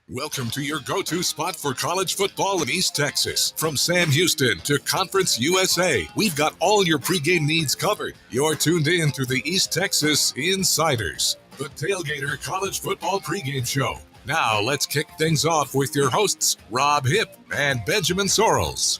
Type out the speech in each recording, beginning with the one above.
Welcome to your go-to spot for college football in East Texas. From Sam Houston to Conference USA, we've got all your pregame needs covered. You're tuned in to the East Texas Insiders, the Tailgater College Football Pregame Show. Now let's kick things off with your hosts, Rob Hipp and Benjamin Sorrells.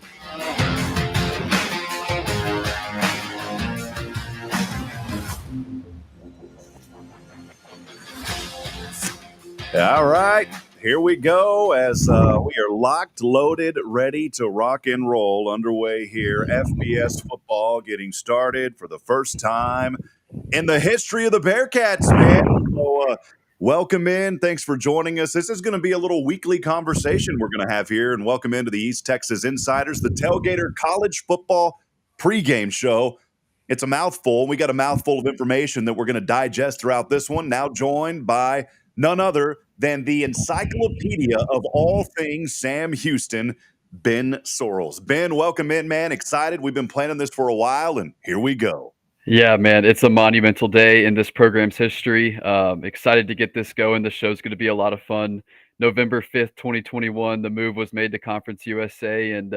All right. Here we go as we are locked, loaded, ready to rock and roll. Underway here. FBS football getting started for the first time in the history of the Bearkats, man. So welcome in. Thanks for joining us. This is going to be a little weekly conversation we're going to have here. And welcome into the East Texas Insiders, the Tailgater College Football Pregame Show. It's a mouthful. We got a mouthful of information that we're going to digest throughout this one. Now joined by none other than the encyclopedia of all things Sam Houston, Ben Sorrells. Ben, welcome in, man. Excited. We've been planning this for a while, and here we go. Yeah, man, it's a monumental day in this program's history. Excited to get this going. The show's going to be a lot of fun. November 5th, 2021, the move was made to Conference USA, and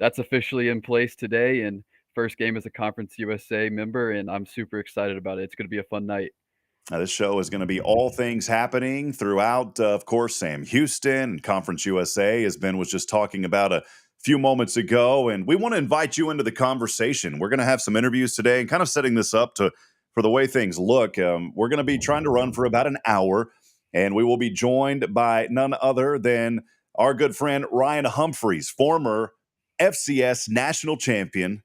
that's officially in place today. And first game as a Conference USA member, and I'm super excited about it. It's going to be a fun night. This show is going to be all things happening throughout, of course, Sam Houston and Conference USA, as Ben was just talking about a few moments ago. And we want to invite you into the conversation. We're going to have some interviews today and kind of setting this up for the way things look. We're going to be trying to run for about an hour, and we will be joined by none other than our good friend Ryan Humphreys, former FCS national champion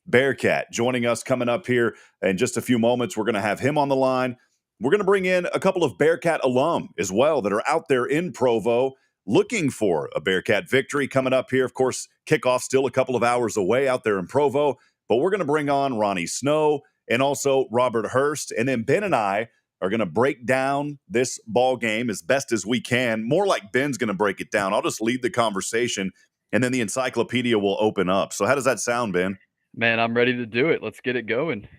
Bearcat, joining us coming up here in just a few moments. We're going to have him on the line. We're going to bring in a couple of Bearcat alum as well that are out there in Provo looking for a Bearcat victory coming up here. Of course, kickoff still a couple of hours away out there in Provo, but we're going to bring on Ronnie Snow and also Robert Hurst. And then Ben and I are going to break down this ball game as best as we can. More like Ben's going to break it down. I'll just lead the conversation, and then the encyclopedia will open up. So how does that sound, Ben? Man, I'm ready to do it. Let's get it going.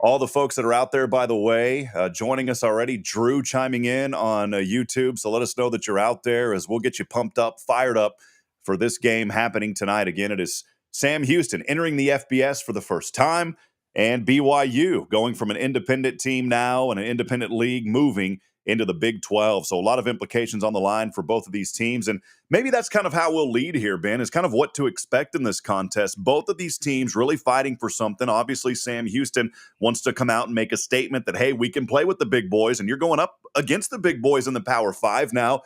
All the folks that are out there, by the way, joining us already. Drew chiming in on YouTube. So let us know that you're out there as we'll get you pumped up, fired up for this game happening tonight. Again, it is Sam Houston entering the FBS for the first time, and BYU going from an independent team now and an independent league moving into the Big 12. So a lot of implications on the line for both of these teams. And maybe that's kind of how we'll lead here, Ben, is kind of what to expect in this contest. Both of these teams really fighting for something. Obviously, Sam Houston wants to come out and make a statement that, hey, we can play with the big boys, and you're going up against the big boys in the Power 5 now.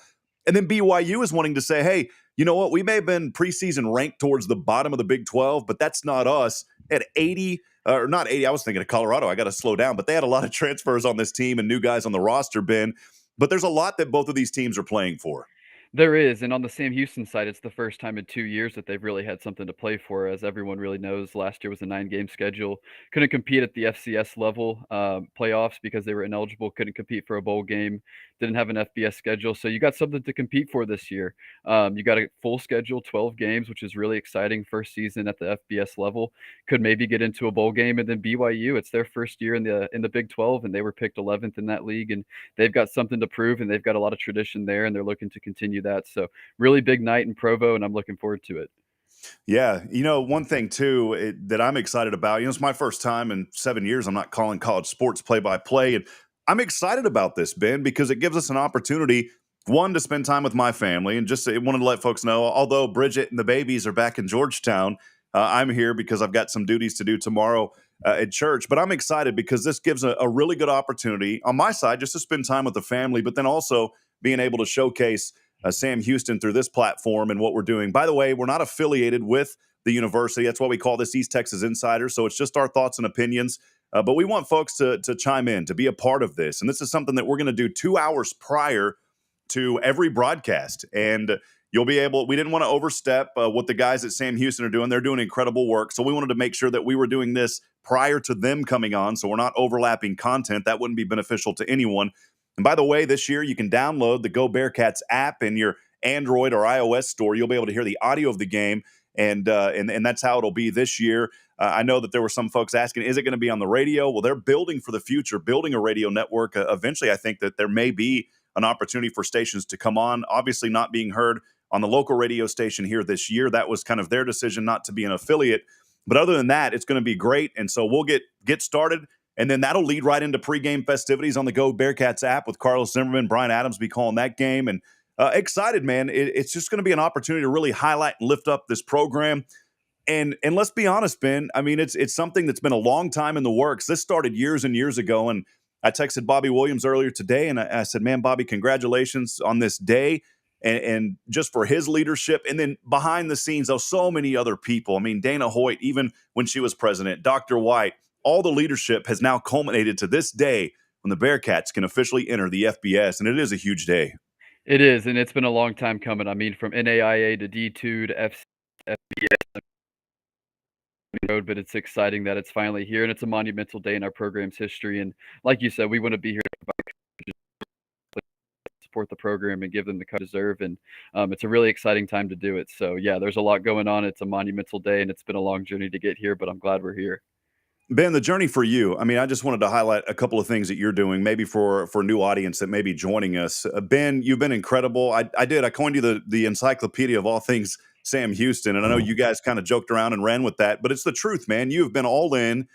And then BYU is wanting to say, hey, you know what? We may have been preseason ranked towards the bottom of the Big 12, but that's not us. At 80 or not 80, I was thinking of Colorado. I got to slow down. But they had a lot of transfers on this team and new guys on the roster, Ben. But there's a lot that both of these teams are playing for. There is, and on the Sam Houston side, it's the first time in 2 years that they've really had something to play for. As everyone really knows, last year was a 9-game schedule. Couldn't compete at the FCS level playoffs because they were ineligible. Couldn't compete for a bowl game. Didn't have an FBS schedule. So you got something to compete for this year. You got a full schedule, 12 games, which is really exciting. First season at the FBS level. Could maybe get into a bowl game. And then BYU, it's their first year in the Big 12, and they were picked 11th in that league. And they've got something to prove, and they've got a lot of tradition there, and they're looking to continue that. So really big night in Provo, and I'm looking forward to it. Yeah. You know, one thing too that I'm excited about, it's my first time in 7 years. I'm not calling college sports play-by-play. And I'm excited about this, Ben, because it gives us an opportunity, one, to spend time with my family. And just wanted to let folks know, although Bridget and the babies are back in Georgetown, I'm here because I've got some duties to do tomorrow at church. But I'm excited because this gives a really good opportunity on my side just to spend time with the family, but then also being able to showcase Sam Houston through this platform and what we're doing. By the way, we're not affiliated with the university. That's why we call this East Texas Insider. So it's just our thoughts and opinions. But we want folks to chime in, to be a part of this. And this is something that we're going to do 2 hours prior to every broadcast. And you'll be able, we didn't want to overstep what the guys at Sam Houston are doing. They're doing incredible work. So we wanted to make sure that we were doing this prior to them coming on. So we're not overlapping content. That wouldn't be beneficial to anyone. And by the way, this year you can download the Go Bearkats app in your Android or iOS store. You'll be able to hear the audio of the game. And that's how it'll be this year. I know that there were some folks asking, is it going to be on the radio? Well, they're building for the future, building a radio network. Eventually, I think that there may be an opportunity for stations to come on, obviously not being heard on the local radio station here this year. That was kind of their decision not to be an affiliate. But other than that, it's going to be great. And so we'll get started, and then that'll lead right into pregame festivities on the Go Bearkats app with Carlos Zimmerman, Brian Adams be calling that game. And excited, man. It's just going to be an opportunity to really highlight and lift up this program. And let's be honest, Ben, I mean, it's something that's been a long time in the works. This started years and years ago. And I texted Bobby Williams earlier today, and I said, man, Bobby, congratulations on this day and just for his leadership. And then behind the scenes, though, so many other people. I mean, Dana Hoyt, even when she was president, Dr. White, all the leadership has now culminated to this day when the Bearkats can officially enter the FBS. And it is a huge day. It is, and it's been a long time coming. I mean, from NAIA to D2 to FBS, but it's exciting that it's finally here, and it's a monumental day in our program's history. And like you said, we want to be here to support the program and give them the coverage they deserve. And it's a really exciting time to do it. So, yeah, there's a lot going on. It's a monumental day, and it's been a long journey to get here, but I'm glad we're here. Ben, the journey for you, I mean, I just wanted to highlight a couple of things that you're doing, maybe for a new audience that may be joining us. Ben, you've been incredible. I coined you the encyclopedia of all things Sam Houston, and I know you guys kind of joked around and ran with that, but it's the truth, man. You have been all in.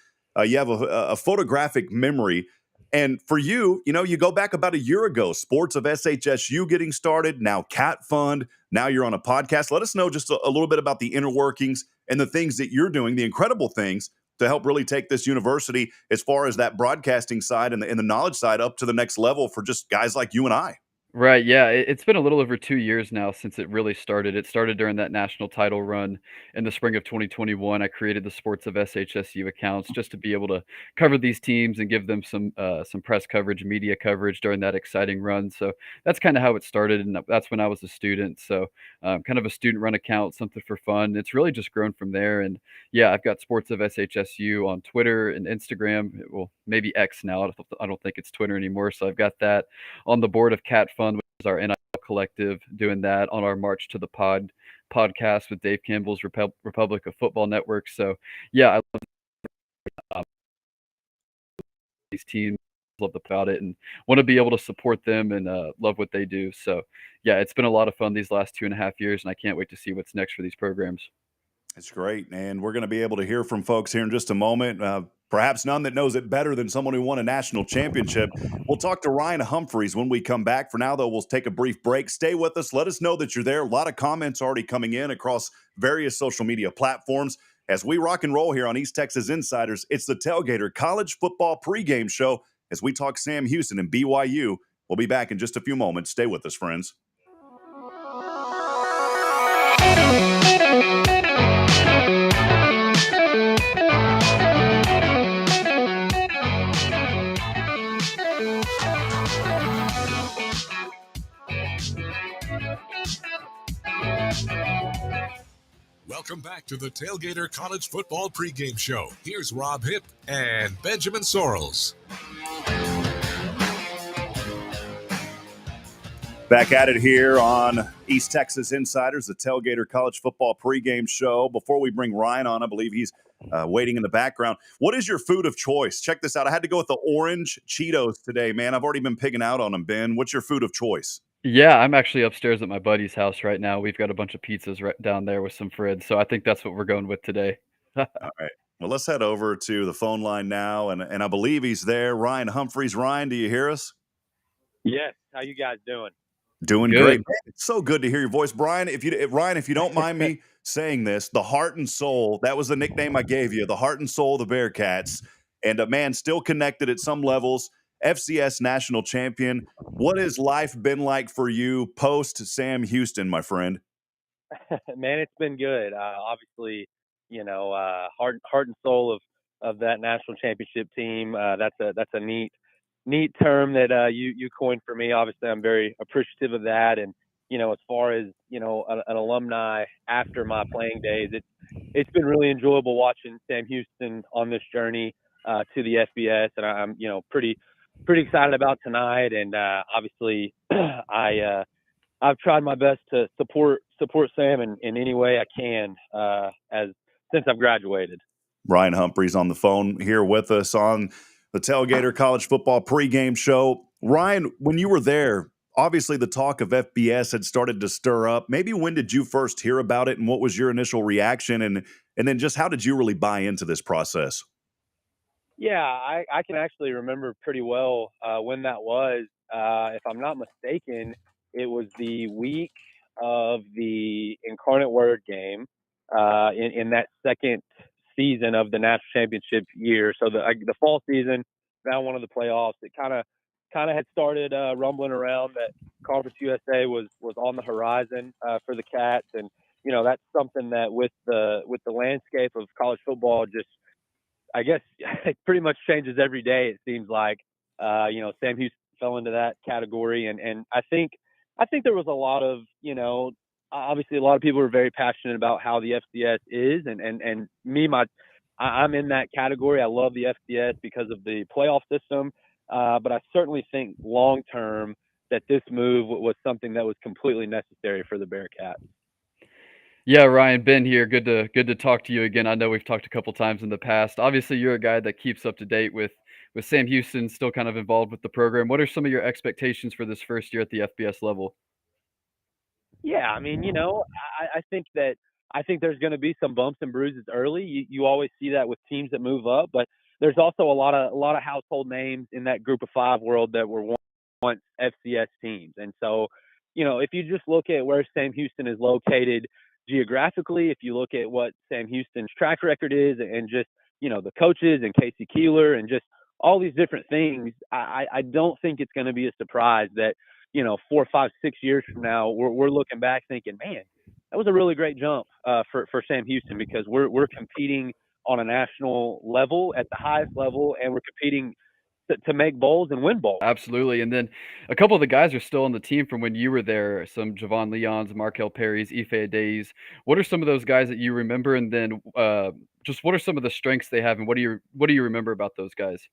You have a photographic memory. And for you, you go back about a year ago, Sports of SHSU getting started, now Cat Fund, now you're on a podcast. Let us know just a little bit about the inner workings and the things that you're doing, the incredible things to help really take this university as far as that broadcasting side and the knowledge side up to the next level for just guys like you and I. Right, yeah, it's been a little over 2 years now since it really started. It started during that national title run in the spring of 2021. I created the Sports of SHSU accounts just to be able to cover these teams and give them some press coverage, media coverage during that exciting run. So that's kinda how it started, and that's when I was a student. So, kind of a student-run account, something for fun. It's really just grown from there, and yeah, I've got Sports of SHSU on Twitter and Instagram. Well, maybe X now. I don't think it's Twitter anymore, so I've got that on the board of Cat Fund, which is our NIL collective, doing that on our March to the podcast with Dave Campbell's Republic of Football Network. So yeah, I love these teams, love about it, and want to be able to support them and love what they do. So yeah, it's been a lot of fun these last 2.5 years, and I can't wait to see what's next for these programs. It's great, and we're going to be able to hear from folks here in just a moment. Perhaps none that knows it better than someone who won a national championship. We'll talk to Ryan Humphreys when we come back. For now, though, we'll take a brief break. Stay with us. Let us know that you're there. A lot of comments already coming in across various social media platforms. As we rock and roll here on East Texas Insiders, it's the Tailgater College Football Pregame Show as we talk Sam Houston and BYU. We'll be back in just a few moments. Stay with us, friends. Welcome back to the Tailgater College Football Pregame Show. Here's Rob Hipp and Benjamin Sorrells. Back at it here on East Texas Insiders, the Tailgater College Football Pregame Show. Before we bring Ryan on, I believe he's waiting in the background. What is your food of choice? Check this out. I had to go with the orange Cheetos today, man. I've already been pigging out on them, Ben. What's your food of choice? Yeah, I'm actually upstairs at my buddy's house right now. We've got a bunch of pizzas right down there with some friends, so I think that's what we're going with today. All right. Well, let's head over to the phone line now, and I believe he's there. Ryan Humphreys. Ryan, do you hear us? Yes. How you guys doing? Doing Good. great. Man, it's so good to hear your voice. Ryan, if you don't mind me saying this, the heart and soul, that was the nickname I gave you, the heart and soul of the Bearkats. And man, still connected at some levels. FCS national champion. What has life been like for you post Sam Houston, my friend? Man, it's been good. Obviously, heart and soul of that national championship team. That's a neat term that you coined for me. Obviously, I'm very appreciative of that. And as far as an alumni after my playing days, it's been really enjoyable watching Sam Houston on this journey to the FBS, and I'm pretty excited about tonight. And obviously, I've tried my best to support Sam in any way I can since I've graduated. Ryan Humphrey's on the phone here with us on the Tailgater College Football pregame show. Ryan, when you were there, obviously the talk of FBS had started to stir up. Maybe when did you first hear about it, and what was your initial reaction, and then just how did you really buy into this process? Yeah, I can actually remember pretty well when that was. If I'm not mistaken, it was the week of the Incarnate Word game in that second season of the national championship year. So the fall season, round one of the playoffs, it kind of had started rumbling around that Conference USA was on the horizon for the Cats, and that's something that with the landscape of college football just I guess it pretty much changes every day. It seems like, Sam Houston fell into that category, and I think there was a lot of, obviously a lot of people are very passionate about how the FCS is, and me, I'm in that category. I love the FCS because of the playoff system, but I certainly think long term that this move was something that was completely necessary for the Bearcats. Yeah, Ryan, Ben here. Good to talk to you again. I know we've talked a couple times in the past. Obviously, you're a guy that keeps up to date with Sam Houston, still kind of involved with the program. What are some of your expectations for this first year at the FBS level? Yeah, I mean, I think there's going to be some bumps and bruises early. You always see that with teams that move up, but there's also a lot of household names in that group of five world that were once FCS teams. And so, if you just look at where Sam Houston is located geographically, if you look at what Sam Houston's track record is, and just the coaches and Casey Keeler and just all these different things, I don't think it's going to be a surprise that 4, 5, 6 years from now, we're looking back thinking, man, that was a really great jump for Sam Houston, because we're competing on a national level at the highest level, and we're competing to make bowls and win bowls. Absolutely. And then a couple of the guys are still on the team from when you were there. Some Javon Leons, Markel Perry's, Ife Days. What are some of those guys that you remember? And then just what are some of the strengths they have, and what do you remember about those guys?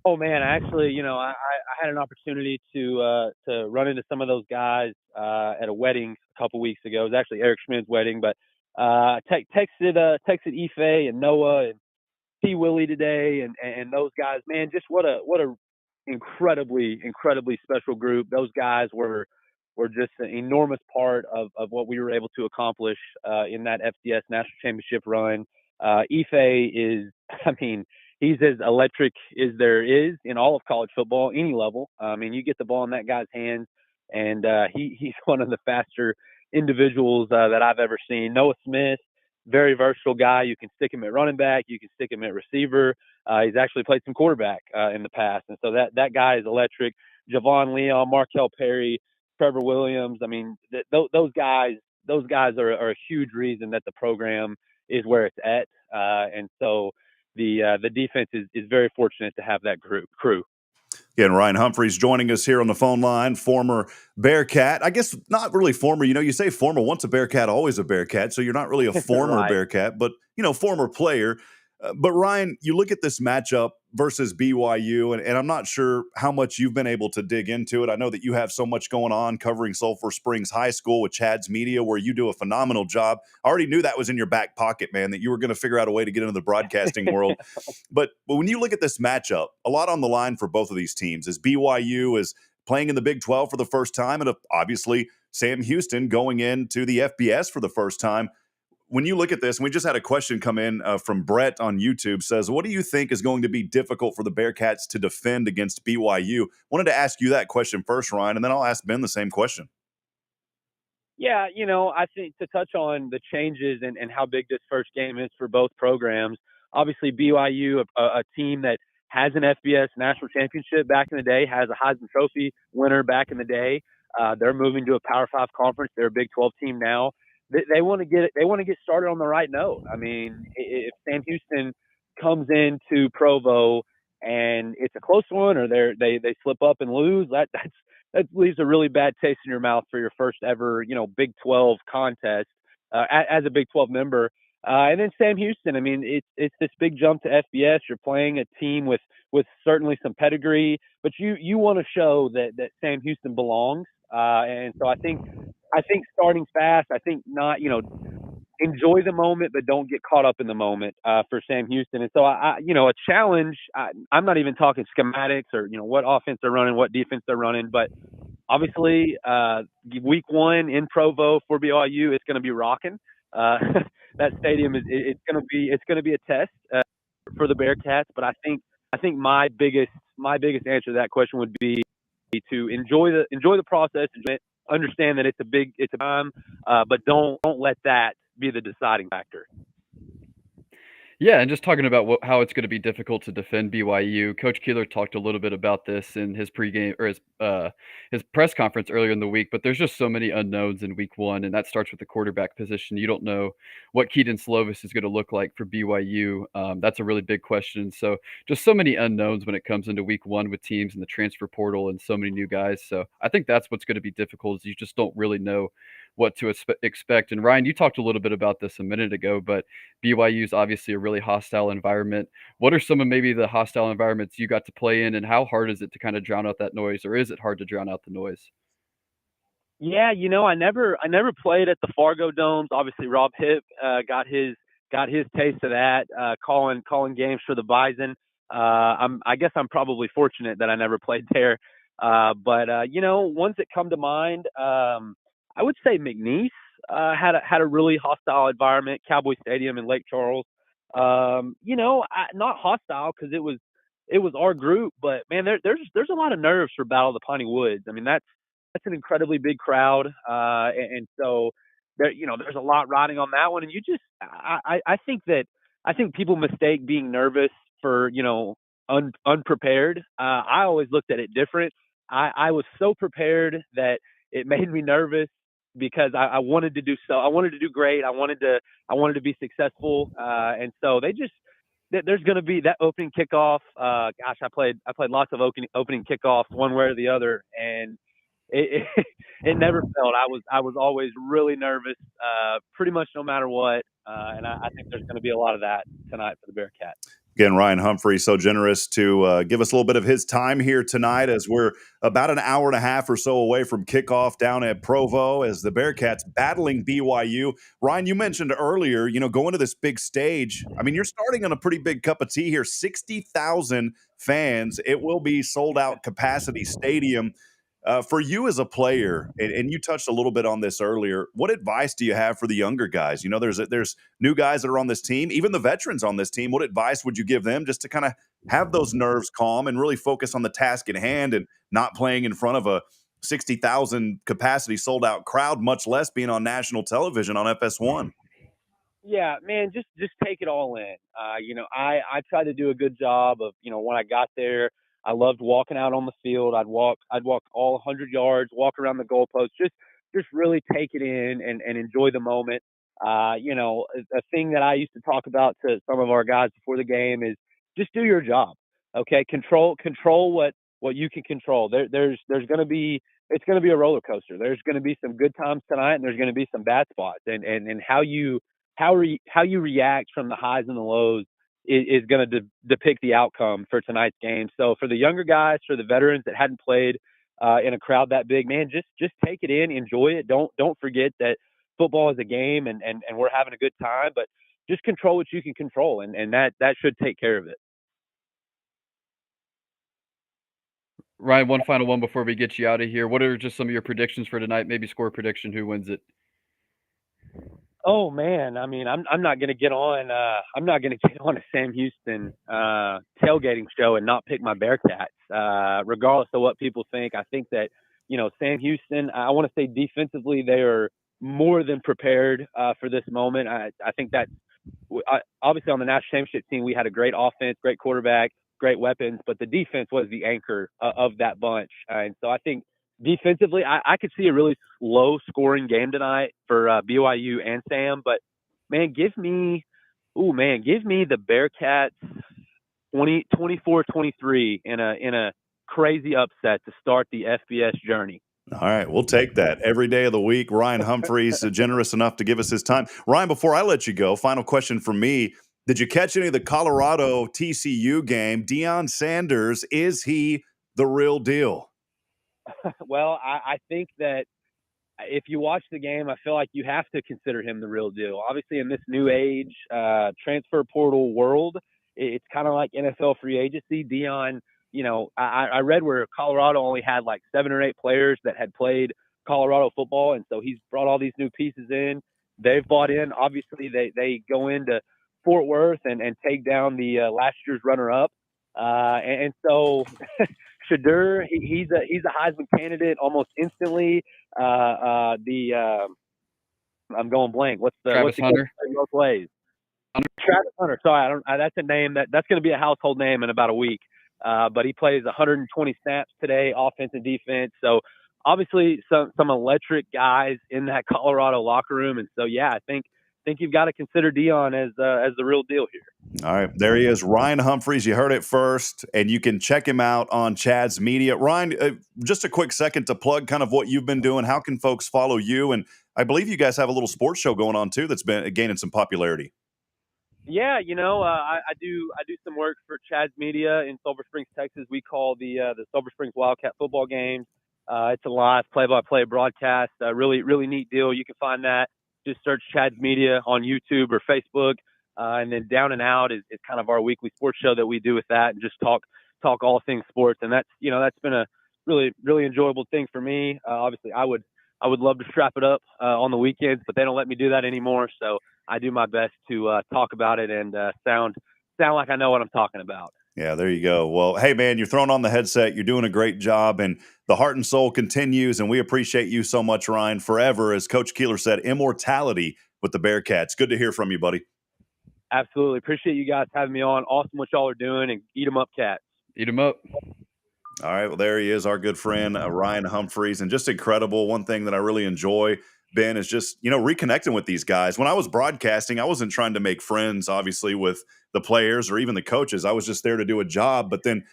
Oh man, actually, I had an opportunity to run into some of those guys at a wedding a couple weeks ago. It was actually Eric Schmid's wedding, but texted Ife and Noah and T Willie today, and those guys. Man, just what a incredibly special group. Those guys were just an enormous part of what we were able to accomplish in that FCS national championship run. Ife is, I mean, he's as electric as there is in all of college football, any level. I mean, you get the ball in that guy's hands, and he's one of the faster individuals that I've ever seen. Noah Smith, very versatile guy. You can stick him at running back. You can stick him at receiver. He's actually played some quarterback in the past, and so that guy is electric. Javon Leon, Markel Perry, Trevor Williams. I mean, those guys are a huge reason that the program is where it's at, and so the defense is very fortunate to have that crew. Again, Ryan Humphreys joining us here on the phone line, former Bearcat. I guess not really former. You say former, once a Bearcat, always a Bearcat. So you're not really a former Right. Bearcat, but, former player. But Ryan, you look at this matchup versus BYU, and I'm not sure how much you've been able to dig into it. I know that you have so much going on covering Sulphur Springs High School with Chad's Media, where you do a phenomenal job. I already knew that was in your back pocket, man, that you were going to figure out a way to get into the broadcasting world. But when you look at this matchup, a lot on the line for both of these teams as BYU is playing in the Big 12 for the first time, and obviously Sam Houston going into the FBS for the first time. When you look at this, and we just had a question come in from Brett on YouTube, says, what do you think is going to be difficult for the Bearcats to defend against BYU? Wanted to ask you that question first, Ryan, and then I'll ask Ben the same question. Yeah, I think to touch on the changes and how big this first game is for both programs, obviously BYU, a team that has an FBS national championship back in the day, has a Heisman Trophy winner back in the day. They're moving to a Power 5 conference. They're a Big 12 team now. They want to get They want to get started on the right note. I mean, if Sam Houston comes into Provo and it's a close one, or they slip up and lose, that leaves a really bad taste in your mouth for your first ever Big 12 contest as a Big 12 member. And then Sam Houston, I mean, it's this big jump to FBS. You're playing a team with certainly some pedigree, but you want to show that Sam Houston belongs. And so I think starting fast. I think not, enjoy the moment, but don't get caught up in the moment for Sam Houston. And so a challenge. I'm not even talking schematics or what offense they're running, what defense they're running, but obviously week 1 in Provo for BYU, it's going to be rocking. That stadium it's going to be a test for the Bearcats. But I think my biggest answer to that question would be to enjoy the process, understand that it's a time, but don't let that be the deciding factor. Yeah, and just talking about how it's going to be difficult to defend BYU. Coach Keeler talked a little bit about this in his pregame or his press conference earlier in the week. But there's just so many unknowns in week 1, and that starts with the quarterback position. You don't know what Keaton Slovis is going to look like for BYU. That's a really big question. So just so many unknowns when it comes into week 1 with teams in the transfer portal and so many new guys. So I think that's what's going to be difficult, is you just don't really know what to expect. And Ryan, you talked a little bit about this a minute ago, but BYU is obviously a really hostile environment. What are some of maybe the hostile environments you got to play in, and how hard is it to kind of drown out that noise, or is it hard to drown out the noise? Yeah, I never played at the Fargo Domes. Obviously, Rob Hipp got his taste of that, calling games for the Bison. I guess I'm probably fortunate that I never played there. But ones that come to mind, I would say McNeese had a really hostile environment. Cowboy Stadium in Lake Charles. Not hostile because it was our group, but man, there's a lot of nerves for Battle of the Piney Woods. I mean, that's an incredibly big crowd, and so there's a lot riding on that one. And I think people mistake being nervous for unprepared. I always looked at it different. I was so prepared that it made me nervous because I wanted to do great. I wanted to be successful, and so there's going to be that opening kickoff. Gosh, I played lots of opening kickoffs one way or the other, and it never failed. I was always really nervous, pretty much no matter what. And I think there's going to be a lot of that tonight for the Bearcats. Again, Ryan Humphrey, so generous to give us a little bit of his time here tonight, as we're about an hour and a half or so away from kickoff down at Provo as the Bearcats battling BYU. Ryan, you mentioned earlier, going to this big stage. I mean, you're starting on a pretty big cup of tea here. 60,000 fans. It will be sold out capacity stadium. For you as a player, and you touched a little bit on this earlier, what advice do you have for the younger guys? There's new guys that are on this team, even the veterans on this team. What advice would you give them just to kind of have those nerves calm and really focus on the task at hand and not playing in front of a 60,000 capacity sold out crowd, much less being on national television on FS1? Yeah, man, just take it all in. I tried to do a good job of, when I got there, I loved walking out on the field. I'd walk all 100 yards, walk around the goalpost, just really take it in and enjoy the moment. A thing that I used to talk about to some of our guys before the game is just do your job. Okay, control what you can control. There's going to be it's going to be a roller coaster. There's going to be some good times tonight, and there's going to be some bad spots. And how you react from the highs and the lows is going to depict the outcome for tonight's game. So for the younger guys, for the veterans that hadn't played in a crowd that big, man, just take it in, enjoy it. Don't forget that football is a game, and we're having a good time. But just control what you can control, and that should take care of it. Ryan, one final one before we get you out of here. What are just some of your predictions for tonight? Maybe score prediction, who wins it? Oh man, I mean, I'm not gonna get on. I'm not gonna get on a Sam Houston tailgating show and not pick my Bearcats, regardless of what people think. I think that Sam Houston. I want to say defensively, they are more than prepared for this moment. I think that obviously on the national championship team, we had a great offense, great quarterback. great weapons, but the defense was the anchor of that bunch. And so I think defensively, I could see a really low-scoring game tonight for BYU and Sam. But, man, give me the Bearcats 24-23 in a crazy upset to start the FBS journey. All right, we'll take that every day of the week. Ryan Humphreys, generous enough to give us his time. Ryan, before I let you go, final question from me. Did you catch any of the Colorado TCU game? Deion Sanders, is he the real deal? Well, I think that if you watch the game, I feel like you have to consider him the real deal. Obviously, in this new age transfer portal world, it's kind of like NFL free agency. Deion, I read where Colorado only had like 7 or 8 players that had played Colorado football, and so he's brought all these new pieces in. They've bought in. Obviously, they go into Fort Worth and take down the last year's runner-up, and so Shadur, he's a Heisman candidate almost instantly. I'm going blank. What's Travis Hunter? Both ways. Travis Hunter. Sorry, that's a name that's going to be a household name in about a week. But he plays 120 snaps today, offense and defense. So obviously some electric guys in that Colorado locker room. And so yeah, I think you've got to consider Deion as the real deal here. All right, there he is, Ryan Humphreys. You heard it first, and you can check him out on Chad's Media. Ryan, just a quick second to plug kind of what you've been doing. How can folks follow you? And I believe you guys have a little sports show going on too that's been gaining some popularity. Yeah, I do some work for Chad's Media in Silver Springs, Texas. We call the Silver Springs Wildcat football games. It's a live play-by-play broadcast. Really, really neat deal. You can find that. Just search Chad's Media on YouTube or Facebook. And then Down and Out is kind of our weekly sports show that we do with that, and just talk all things sports. And that's been a really, really enjoyable thing for me. Obviously, I would love to strap it up on the weekends, but they don't let me do that anymore. So I do my best to talk about it and sound like I know what I'm talking about. Yeah, there you go. Well, hey, man, you're throwing on the headset. You're doing a great job, and the heart and soul continues, and we appreciate you so much, Ryan, forever. As Coach Keeler said, immortality with the Bearcats. Good to hear from you, buddy. Absolutely. Appreciate you guys having me on. Awesome what y'all are doing, and eat 'em up, Cats. Eat 'em up. All right, well, there he is, our good friend, Ryan Humphreys, and just incredible. One thing that I really enjoy, Ben, is just, reconnecting with these guys. When I was broadcasting, I wasn't trying to make friends, obviously, with the players or even the coaches. I was just there to do a job. But then,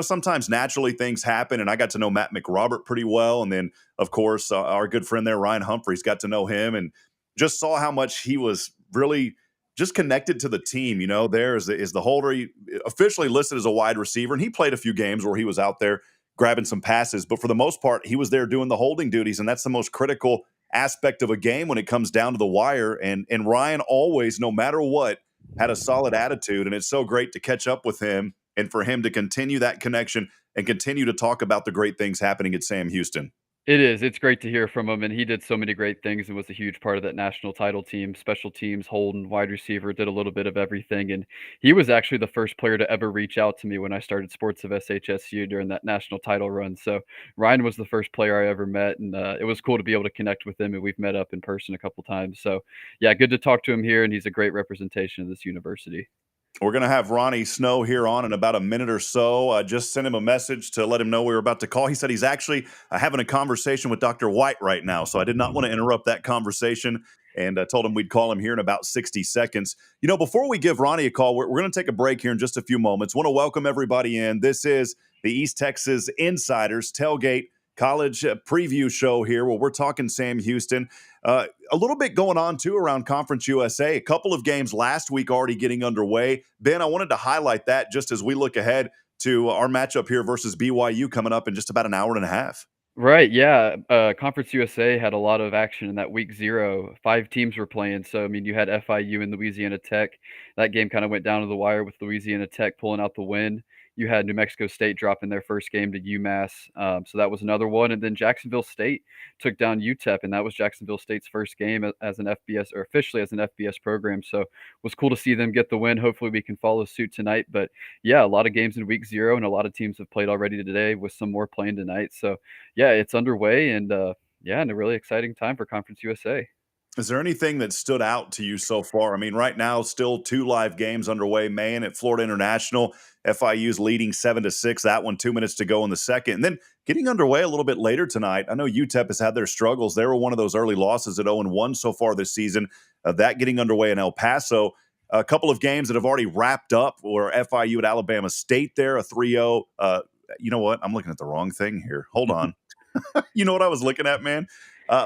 sometimes naturally things happen, and I got to know Matt McRobert pretty well. And then, of course, our good friend there, Ryan Humphreys, got to know him and just saw how much he was really just connected to the team. There is the holder. He officially listed as a wide receiver, and he played a few games where he was out there grabbing some passes. But for the most part, he was there doing the holding duties, and that's the most critical aspect of a game when it comes down to the wire. And Ryan always, no matter what, had a solid attitude, and it's so great to catch up with him and for him to continue that connection and continue to talk about the great things happening at Sam Houston. It is. It's great to hear from him, and he did so many great things and was a huge part of that national title team, special teams, holding, wide receiver, did a little bit of everything. And he was actually the first player to ever reach out to me when I started Sports of SHSU during that national title run. So Ryan was the first player I ever met, and it was cool to be able to connect with him, and we've met up in person a couple times. So, yeah, good to talk to him here, and he's a great representation of this university. We're going to have Ronnie Snow here on in about a minute or so. I just sent him a message to let him know we were about to call. He said he's actually having a conversation with Dr. White right now, so I did not want to interrupt that conversation, and I told him we'd call him here in about 60 seconds. Before we give Ronnie a call, we're going to take a break here in just a few moments. Want to welcome everybody in. This is the East Texas Insiders Tailgate College preview show here where we're talking Sam Houston. A little bit going on, too, around Conference USA. A couple of games last week already getting underway. Ben, I wanted to highlight that just as we look ahead to our matchup here versus BYU coming up in just about an hour and a half. Right, yeah. Conference USA had a lot of action in that week 0. 5 teams were playing. So, I mean, you had FIU and Louisiana Tech. That game kind of went down to the wire with Louisiana Tech pulling out the win. You had New Mexico State dropping their first game to UMass. So that was another one. And then Jacksonville State took down UTEP, and that was Jacksonville State's first game as an FBS, or officially as an FBS program. So it was cool to see them get the win. Hopefully we can follow suit tonight. But yeah, a lot of games in week 0, and a lot of teams have played already today with some more playing tonight. So yeah, it's underway, and and a really exciting time for Conference USA. Is there anything that stood out to you so far? I mean, right now, still 2 live games underway. Maine at Florida International. FIU's leading 7-6. That one, 2 minutes to go in the second. And then getting underway a little bit later tonight. I know UTEP has had their struggles. They were one of those early losses at 0-1 so far this season. That getting underway in El Paso. A couple of games that have already wrapped up were FIU at Alabama State there, a 3-0. You know what? I'm looking at the wrong thing here. Hold on. You know what I was looking at, man?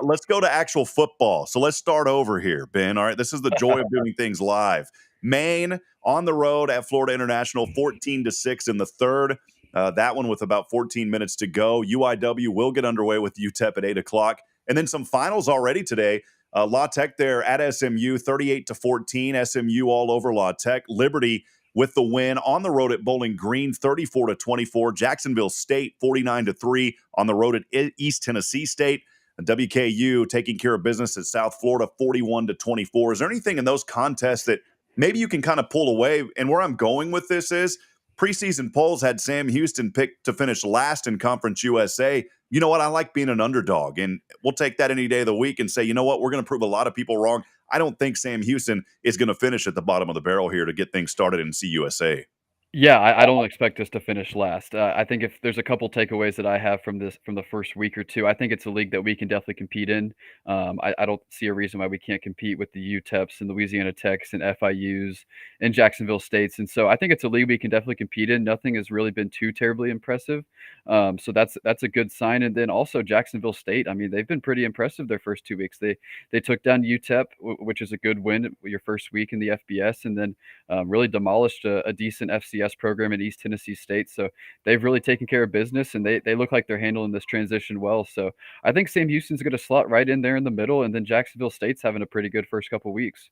Let's go to actual football. So let's start over here, Ben. All right. This is the joy of doing things live. Maine on the road at Florida International, 14-6 in the third. That one with about 14 minutes to go. UIW will get underway with UTEP at 8 o'clock. And then some finals already today. La Tech there at SMU, 38-14. SMU all over La Tech. Liberty with the win on the road at Bowling Green, 34-24. Jacksonville State, 49-3 on the road at East Tennessee State. And WKU taking care of business at South Florida, 41-24. Is there anything in those contests that maybe you can kind of pull away? And where I'm going with this is preseason polls had Sam Houston picked to finish last in Conference USA. You know what? I like being an underdog, and we'll take that any day of the week and say, you know what? We're going to prove a lot of people wrong. I don't think Sam Houston is going to finish at the bottom of the barrel here to get things started in CUSA. Yeah, I don't expect us to finish last. I think if there's a couple takeaways that I have from the first week or two, I think it's a league that we can definitely compete in. I don't see a reason why we can't compete with the UTEPs and Louisiana Techs and FIUs and Jacksonville States. And so I think it's a league we can definitely compete in. Nothing has really been too terribly impressive. So that's a good sign. And then also Jacksonville State. I mean, they've been pretty impressive their first 2 weeks. They took down UTEP, which is a good win your first week in the FBS, and then really demolished a decent FCS program at East Tennessee State. So they've really taken care of business, and they look like they're handling this transition well. So I think Sam Houston's going to slot right in there in the middle, and then Jacksonville State's having a pretty good first couple weeks.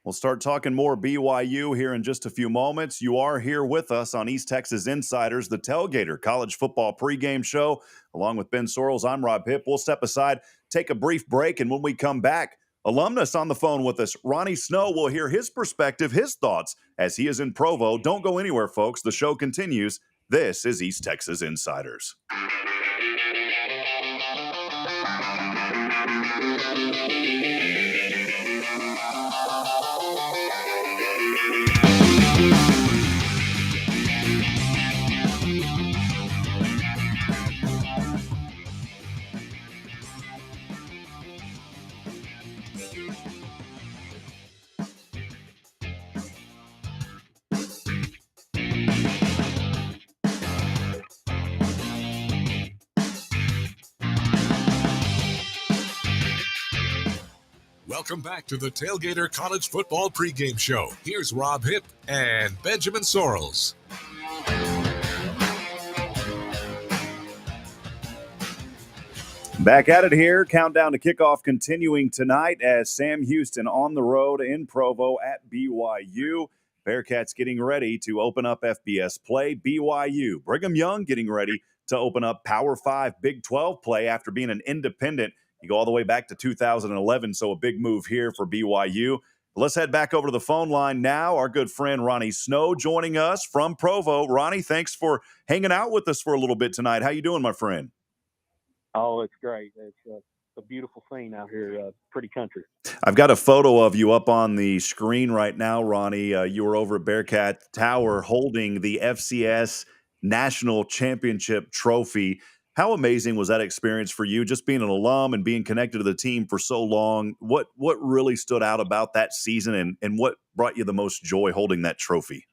We'll start talking more BYU here in just a few moments. You are here with us on East Texas Insiders, the Tailgater College Football Pregame Show. Along with Ben Sorrells, I'm Rob Hipp. We'll step aside, take a brief break, and when we come back, alumnus on the phone with us, Ronnie Snow, will hear his perspective, his thoughts, as he is in Provo. Don't go anywhere, folks. The show continues. This is East Texas Insiders. Welcome back to the Tailgater College Football Pregame Show. Here's Rob Hipp and Benjamin Sorrells. Back at it here. Countdown to kickoff continuing tonight as Sam Houston on the road in Provo at BYU. Bearkats getting ready to open up FBS play. BYU, Brigham Young getting ready to open up Power 5 Big 12 play after being an independent. You go all the way back to 2011, so a big move here for BYU. Let's head back over to the phone line now. Our good friend Ronnie Snow joining us from Provo. Ronnie, thanks for hanging out with us for a little bit tonight. How you doing, my friend? Oh, it's great. It's a beautiful scene out here, pretty country. I've got a photo of you up on the screen right now, Ronnie. You were over at Bearcat Tower holding the FCS National Championship trophy. How amazing was that experience for you, just being an alum and being connected to the team for so long? What really stood out about that season, and what brought you the most joy holding that trophy?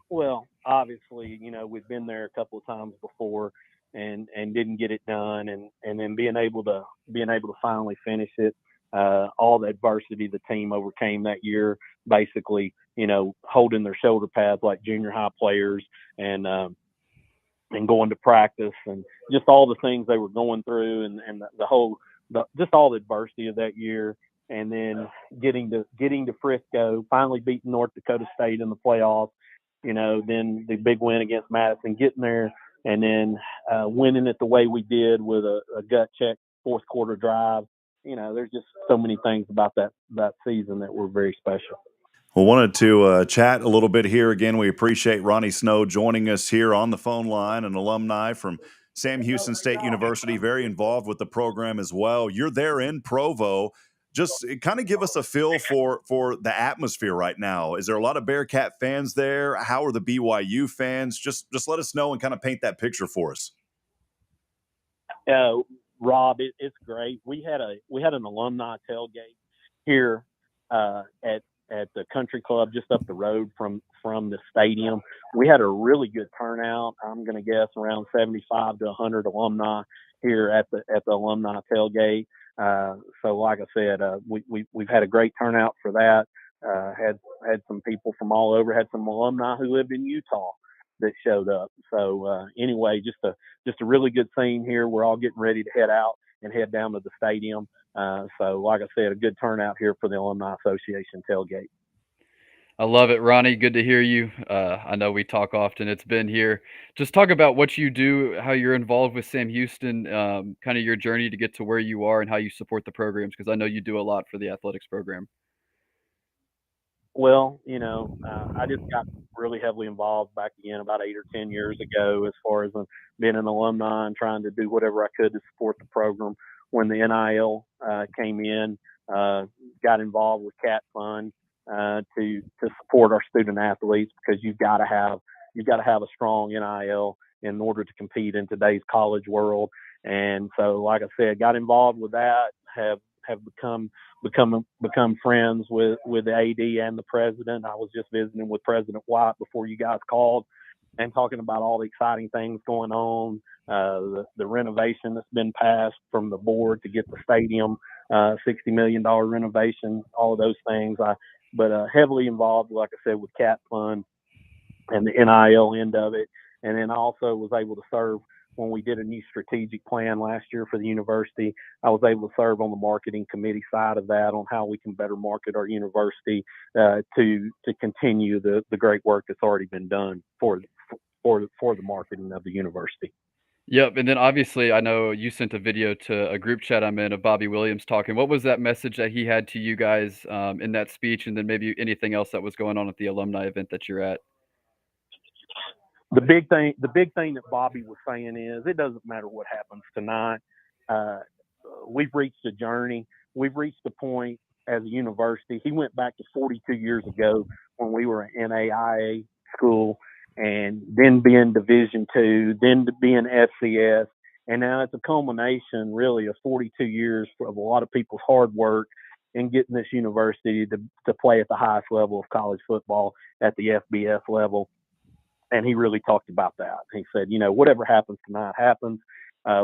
Well, obviously, we've been there a couple of times before and didn't get it done, and then being able to finally finish it. All the adversity the team overcame that year, basically, holding their shoulder pads like junior high players and going to practice, and just all the things they were going through, and just all the adversity of that year, and then getting to Frisco, finally beating North Dakota State in the playoffs, then the big win against Madison, getting there, and then winning it the way we did with a gut check fourth quarter drive. There's just so many things about that season that were very special. Well, wanted to chat a little bit here. Again, we appreciate Ronnie Snow joining us here on the phone line, an alumni from Sam Houston State University, very involved with the program as well. You're there in Provo. Just kind of give us a feel for the atmosphere right now. Is there a lot of Bearcat fans there? How are the BYU fans? Just let us know and kind of paint that picture for us. Rob, it's great. We had an alumni tailgate here at the country club just up the road from the stadium. We had a really good turnout. I'm going to guess around 75 to 100 alumni here at the alumni tailgate. So like I said, we've had a great turnout for that. Had some people from all over. Had some alumni who lived in Utah that showed up. So anyway, just a really good scene here. We're all getting ready to head out and head down to the stadium. So like I said, a good turnout here for the Alumni Association tailgate. I love it, Ronnie. Good to hear you. I know we talk often. It's been here. Just talk about what you do, how you're involved with Sam Houston, kind of your journey to get to where you are and how you support the programs, because I know you do a lot for the athletics program. Well, I just got really heavily involved back again about 8 or 10 years ago as far as being an alumni and trying to do whatever I could to support the program. When the NIL came in, got involved with Cat Fund to support our student athletes, because you've got to have a strong NIL in order to compete in today's college world. And so, like I said, got involved with that, have become friends with the AD and the president. I was just visiting with President White before you guys called and talking about all the exciting things going on, the renovation that's been passed from the board to get the stadium, $60 million renovation, all of those things. But heavily involved, like I said, with Cat Fund and the NIL end of it. And then I also was able to serve when we did a new strategic plan last year for the university. I was able to serve on the marketing committee side of that, on how we can better market our university to continue the great work that's already been done for the marketing of the university. Yep, and then obviously I know you sent a video to a group chat I'm in of Bobby Williams talking. What was that message that he had to you guys in that speech, and then maybe anything else that was going on at the alumni event that you're at? The big thing that Bobby was saying is, it doesn't matter what happens tonight. We've reached a journey. We've reached a point as a university. He went back to 42 years ago when we were an NAIA school, and then being Division II, then to being FCS, and now it's a culmination, really, of 42 years of a lot of people's hard work in getting this university to play at the highest level of college football, at the FBS level. And he really talked about that. He said, whatever happens tonight happens.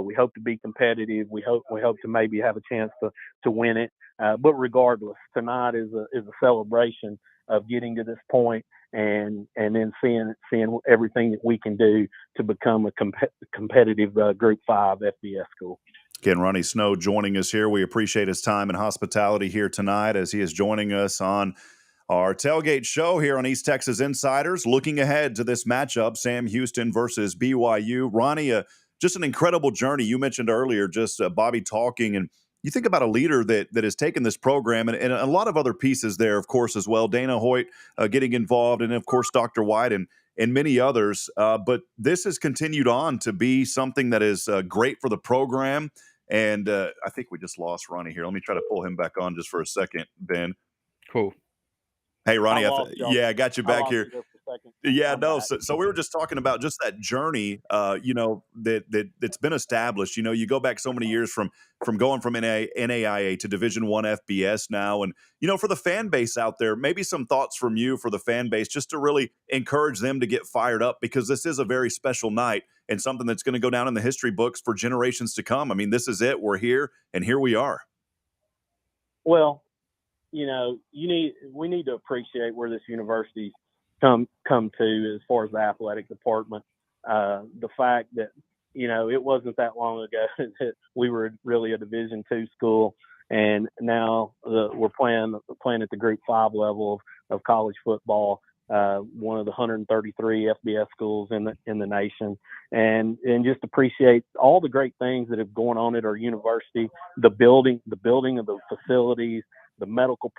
We hope to be competitive. We hope to maybe have a chance to win it. But regardless, tonight is a celebration of getting to this point, and then seeing everything that we can do to become a competitive Group 5 FBS school. Again, Ronnie Snow joining us here. We appreciate his time and hospitality here tonight as he is joining us on our tailgate show here on East Texas Insiders, looking ahead to this matchup, Sam Houston versus BYU. Ronnie, just an incredible journey. You mentioned earlier just Bobby talking, and you think about a leader that has taken this program and a lot of other pieces there, of course, as well. Dana Hoyt getting involved, and, of course, Dr. White and many others. But this has continued on to be something that is great for the program. And I think we just lost Ronnie here. Let me try to pull him back on just for a second, Ben. Cool. Hey, Ronnie, I got you back here. Yeah, no. So we were just talking about just that journey, that's been established. You go back so many years from going from NAIA to Division I FBS now. And, for the fan base out there, maybe some thoughts from you for the fan base just to really encourage them to get fired up, because this is a very special night and something that's going to go down in the history books for generations to come. I mean, this is it. We're here, and here we are. Well, we need to appreciate where this university's come to as far as the athletic department. The fact that, it wasn't that long ago that we were really a Division II school, and now we're playing at the Group 5 level of college football, one of the 133 FBS schools in the nation, and just appreciate all the great things that have gone on at our university, the building of the facilities, the medical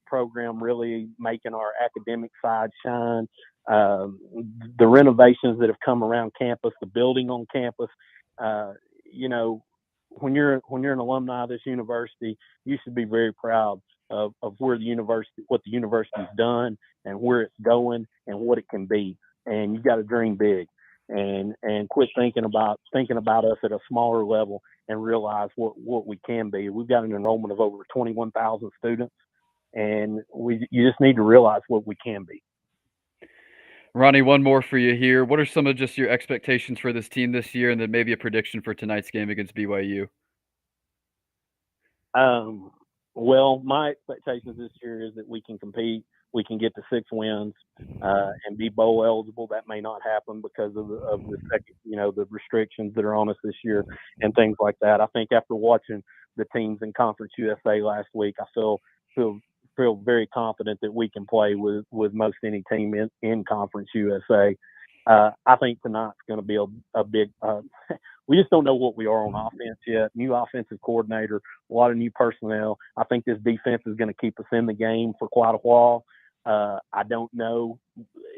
program really making our academic side shine, the renovations that have come around campus, the building on campus. you know, when you're an alumni of this university, you should be very proud of where the university, what the university's done, and where it's going, and what it can be. And you got to dream big, and quit thinking about us at a smaller level, and realize what we can be. We've got an enrollment of over 21,000 students, and you just need to realize what we can be. Ronnie, one more for you here. What are some of just your expectations for this team this year, and then maybe a prediction for tonight's game against BYU? Well, my expectations this year is that we can compete. We can get to 6 wins and be bowl eligible. That may not happen because of the second, the restrictions that are on us this year and things like that. I think after watching the teams in Conference USA last week, I feel very confident that we can play with most any team in Conference USA. I think tonight's going to be a big we just don't know what we are on offense yet. New offensive coordinator, a lot of new personnel. I think this defense is going to keep us in the game for quite a while. I don't know.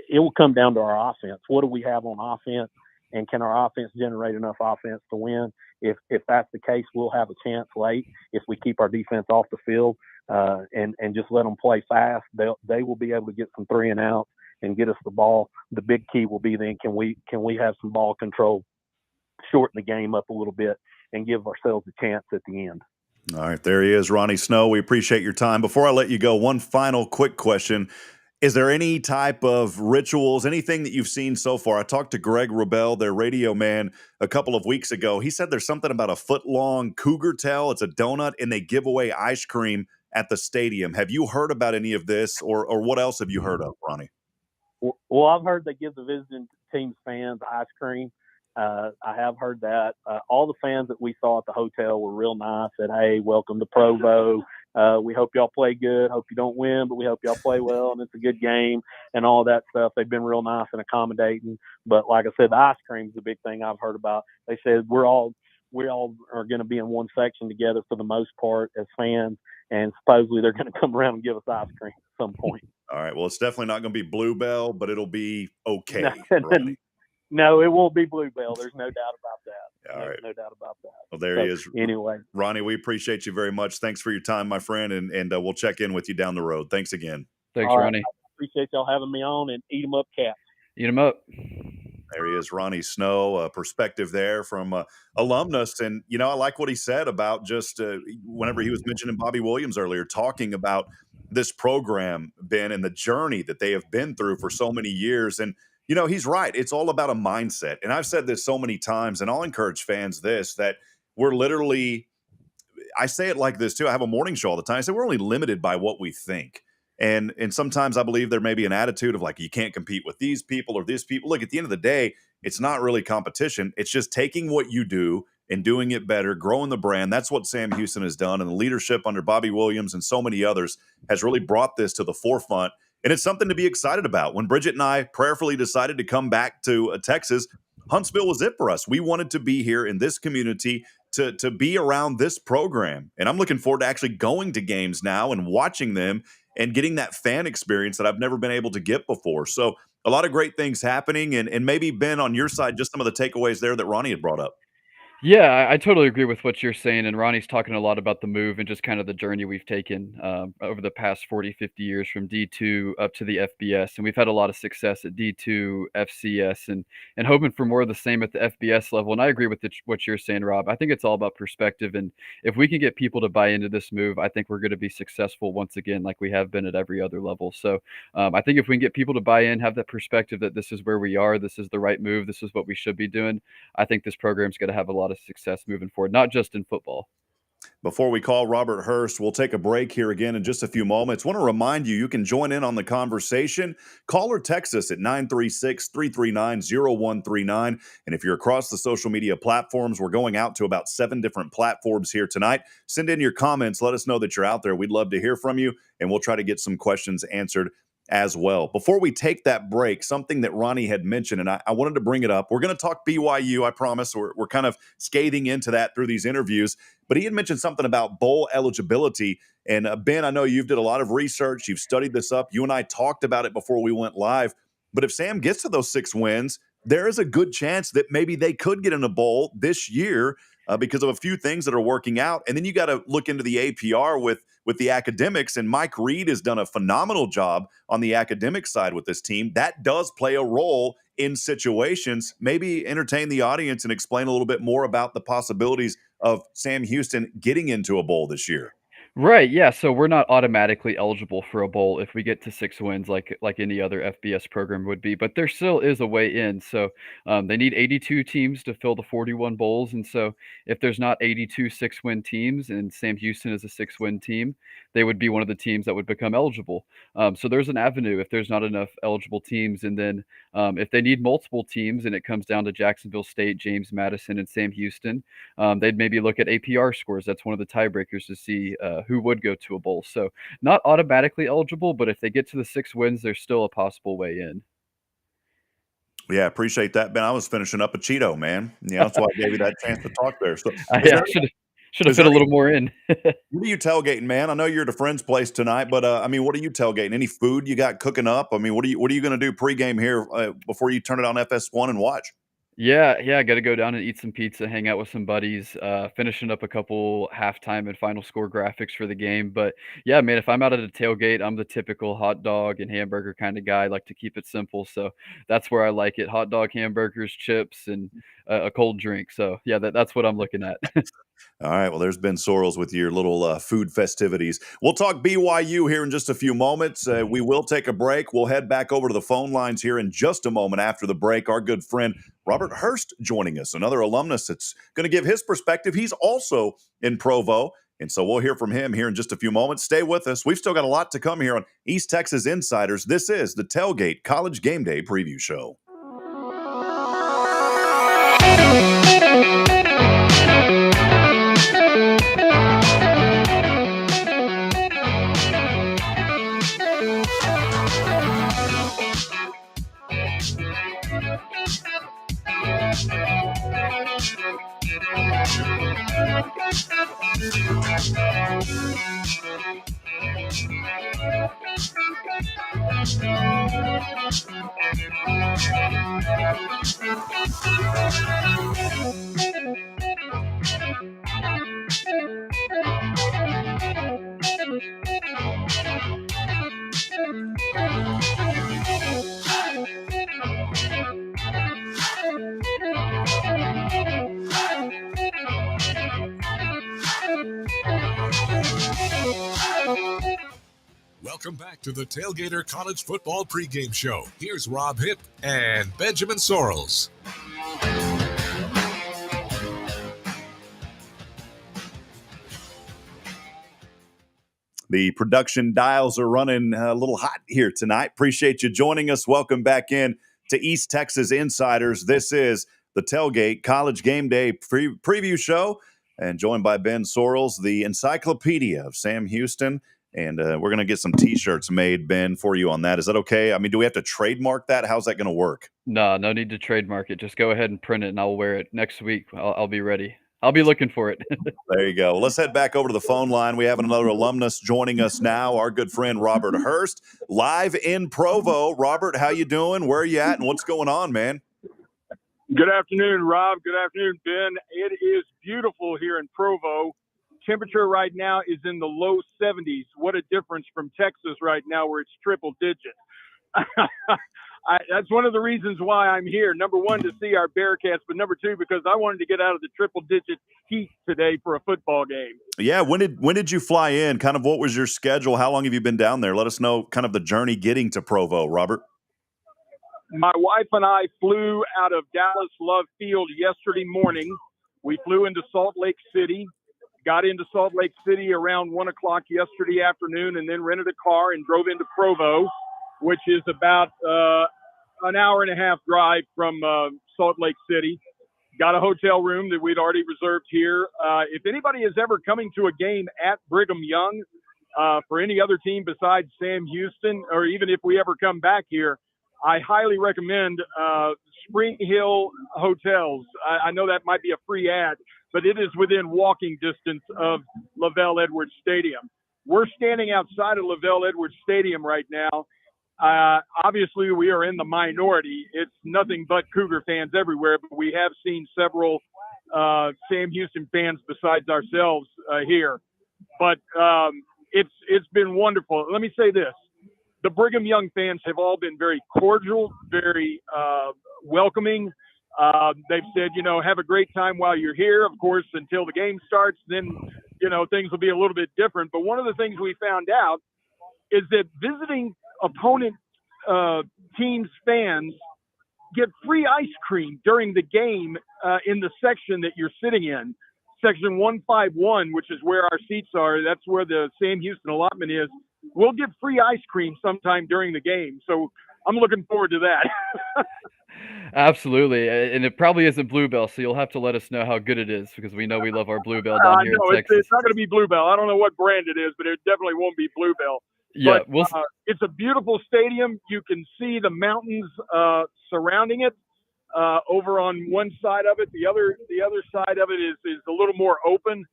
It will come down to our offense. What do we have on offense? And can our offense generate enough offense to win? If that's the case, we'll have a chance late if we keep our defense off the field and just let them play fast. They will be able to get some 3 and outs and get us the ball. The big key will be then can we have some ball control, shorten the game up a little bit, and give ourselves a chance at the end. All right, there he is, Ronnie Snow. We appreciate your time. Before I let you go, one final quick question. Is there any type of rituals, anything that you've seen so far? I talked to Greg Rebel, their radio man, a couple of weeks ago. He said there's something about a foot-long cougar tail. It's a donut, and they give away ice cream at the stadium. Have you heard about any of this, or what else have you heard of, Ronnie? Well, I've heard they give the visiting team's fans ice cream. I have heard that. All the fans that we saw at the hotel were real nice. Said, "Hey, welcome to Provo. We hope y'all play good. Hope you don't win, but we hope y'all play well, and it's a good game," and all that stuff. They've been real nice and accommodating. But like I said, the ice cream's the big thing I've heard about. They said we all are going to be in one section together for the most part as fans, and supposedly they're going to come around and give us ice cream at some point. All right. Well, it's definitely not going to be Bluebell, but it'll be okay. No, it won't be Bluebell. There's no doubt about that. All right. No doubt about that. Well, there he is. Anyway. Ronnie, we appreciate you very much. Thanks for your time, my friend, and we'll check in with you down the road. Thanks again. Thanks, Ronnie. I appreciate y'all having me on, and eat 'em up, Cats. Eat 'em up. There he is, Ronnie Snow, a perspective there from alumnus. And, I like what he said about just whenever he was mentioning Bobby Williams earlier, talking about this program, Ben, and the journey that they have been through for so many years. And, he's right. It's all about a mindset. And I've said this so many times, and I'll encourage fans that we're literally, I say it like this too. I have a morning show all the time. I say we're only limited by what we think. And sometimes I believe there may be an attitude of like, you can't compete with these people or these people. Look, at the end of the day, it's not really competition. It's just taking what you do and doing it better, growing the brand. That's what Sam Houston has done. And the leadership under Bobby Williams and so many others has really brought this to the forefront. And it's something to be excited about. When Bridget and I prayerfully decided to come back to Texas, Huntsville was it for us. We wanted to be here in this community to be around this program. And I'm looking forward to actually going to games now and watching them and getting that fan experience that I've never been able to get before. So a lot of great things happening. And maybe, Ben, on your side, just some of the takeaways there that Ronnie had brought up. Yeah, I totally agree with what you're saying, and Ronnie's talking a lot about the move and just kind of the journey we've taken over the past 40, 50 years from D2 up to the FBS, and we've had a lot of success at D2, FCS, and hoping for more of the same at the FBS level. And I agree with what you're saying, Rob. I think it's all about perspective, and if we can get people to buy into this move, I think we're going to be successful once again, like we have been at every other level. So I think if we can get people to buy in, have that perspective that this is where we are, this is the right move, this is what we should be doing, I think this program's going to have a lot of success moving forward, not just in football. Before we call Robert Hurst, we'll take a break here again in just a few moments. Want to remind you can join in on the conversation. Call or text us at 936-339-0139. And if you're across the social media platforms, we're going out to about 7 different platforms here tonight. Send in your comments. Let us know that you're out there. We'd love to hear from you, and we'll try to get some questions answered as well. Before we take that break, something that Ronnie had mentioned, and I wanted to bring it up. We're going to talk BYU, I promise. We're kind of scathing into that through these interviews. But he had mentioned something about bowl eligibility. And Ben, I know you've did a lot of research. You've studied this up. You and I talked about it before we went live. But if Sam gets to those 6 wins, there is a good chance that maybe they could get in a bowl this year because of a few things that are working out. And then you got to look into the APR with the academics. And Mike Reed has done a phenomenal job on the academic side with this team. That does play a role in situations. Maybe entertain the audience and explain a little bit more about the possibilities of Sam Houston getting into a bowl this year. Right, yeah, so we're not automatically eligible for a bowl if we get to 6 wins like any other FBS program would be, but there still is a way in. So, they need 82 teams to fill the 41 bowls, and so if there's not 82 6-win teams and Sam Houston is a 6-win team, they would be one of the teams that would become eligible. So there's an avenue if there's not enough eligible teams, and then, if they need multiple teams and it comes down to Jacksonville State, James Madison, and Sam Houston, they'd maybe look at APR scores. That's one of the tiebreakers to see who would go to a bowl. So not automatically eligible, but if they get to the 6 wins, there's still a possible way in. Yeah, appreciate that, Ben. I was finishing up a Cheeto, man. That's why I gave you that chance to talk there. So, Yeah, should have fit a little more in. What are you tailgating, man? I know you're at a friend's place tonight, but I mean, what are you tailgating? Any food you got cooking up? I mean, what are you going to do pregame here before you turn it on FS1 and watch? Yeah, I gotta go down and eat some pizza, hang out with some buddies, finishing up a couple halftime and final score graphics for the game. But yeah, man, if I'm out at a tailgate, I'm the typical hot dog and hamburger kind of guy. I like to keep it simple, so that's where I like it. Hot dog, hamburgers, chips, and a cold drink. So yeah, that's what I'm looking at. All right. Well, there's Ben Sorrells with your little food festivities. We'll talk BYU here in just a few moments. We will take a break. We'll head back over to the phone lines here in just a moment after the break. Our good friend Robert Hurst joining us, another alumnus that's going to give his perspective. He's also in Provo, and so we'll hear from him here in just a few moments. Stay with us. We've still got a lot to come here on East Texas Insiders. This is the Tailgate College Game Day Preview Show. Welcome back to the Tailgater College Football Pregame Show. Here's Rob Hipp and Benjamin Sorrells. The production dials are running a little hot here tonight. Appreciate you joining us. Welcome back in to East Texas Insiders. This is the Tailgate College Game Day Preview Show, and joined by Ben Sorrells, the encyclopedia of Sam Houston. And we're going to get some T-shirts made, Ben, for you on that. Is that okay? I mean, do we have to trademark that? How's that going to work? No need to trademark it. Just go ahead and print it, and I'll wear it next week. I'll be ready. I'll be looking for it. There you go. Well, let's head back over to the phone line. We have another alumnus joining us now, our good friend Robert Hurst, live in Provo. Robert, how you doing? Where are you at, and what's going on, man? Good afternoon, Rob. Good afternoon, Ben. It is beautiful here in Provo. Temperature right now is in the low 70s. What a difference from Texas right now where it's triple digit. That's one of the reasons why I'm here. Number one, to see our Bearkats, but number two, because I wanted to get out of the triple-digit heat today for a football game. Yeah, when did you fly in? Kind of what was your schedule? How long have you been down there? Let us know kind of the journey getting to Provo, Robert. My wife and I flew out of Dallas Love Field yesterday morning. We flew into Salt Lake City, got into Salt Lake City around 1 o'clock yesterday afternoon, and then rented a car and drove into Provo, which is about an hour and a half drive from Salt Lake City. Got a hotel room that we'd already reserved here. If anybody is ever coming to a game at Brigham Young for any other team besides Sam Houston, or even if we ever come back here, I highly recommend Spring Hill Hotels. I know that might be a free ad, but it is within walking distance of LaVell Edwards Stadium. We're standing outside of LaVell Edwards Stadium right now, Obviously, we are in the minority. It's nothing but Cougar fans everywhere, but we have seen several Sam Houston fans besides ourselves here. But it's been wonderful. Let me say this. The Brigham Young fans have all been very cordial, very welcoming. They've said, have a great time while you're here, of course, until the game starts. Then, things will be a little bit different. But one of the things we found out is that visiting opponent teams' fans get free ice cream during the game in the section that you're sitting in. Section 151, which is where our seats are. That's where the Sam Houston allotment is. We'll get free ice cream sometime during the game. So I'm looking forward to that. Absolutely. And it probably isn't Bluebell, so you'll have to let us know how good it is, because we know we love our Bluebell down here in Texas. It's not going to be Bluebell. I don't know what brand it is, but it definitely won't be Bluebell. Yeah, but it's a beautiful stadium. You can see the mountains surrounding it over on one side of it. The other side of it is a little more open.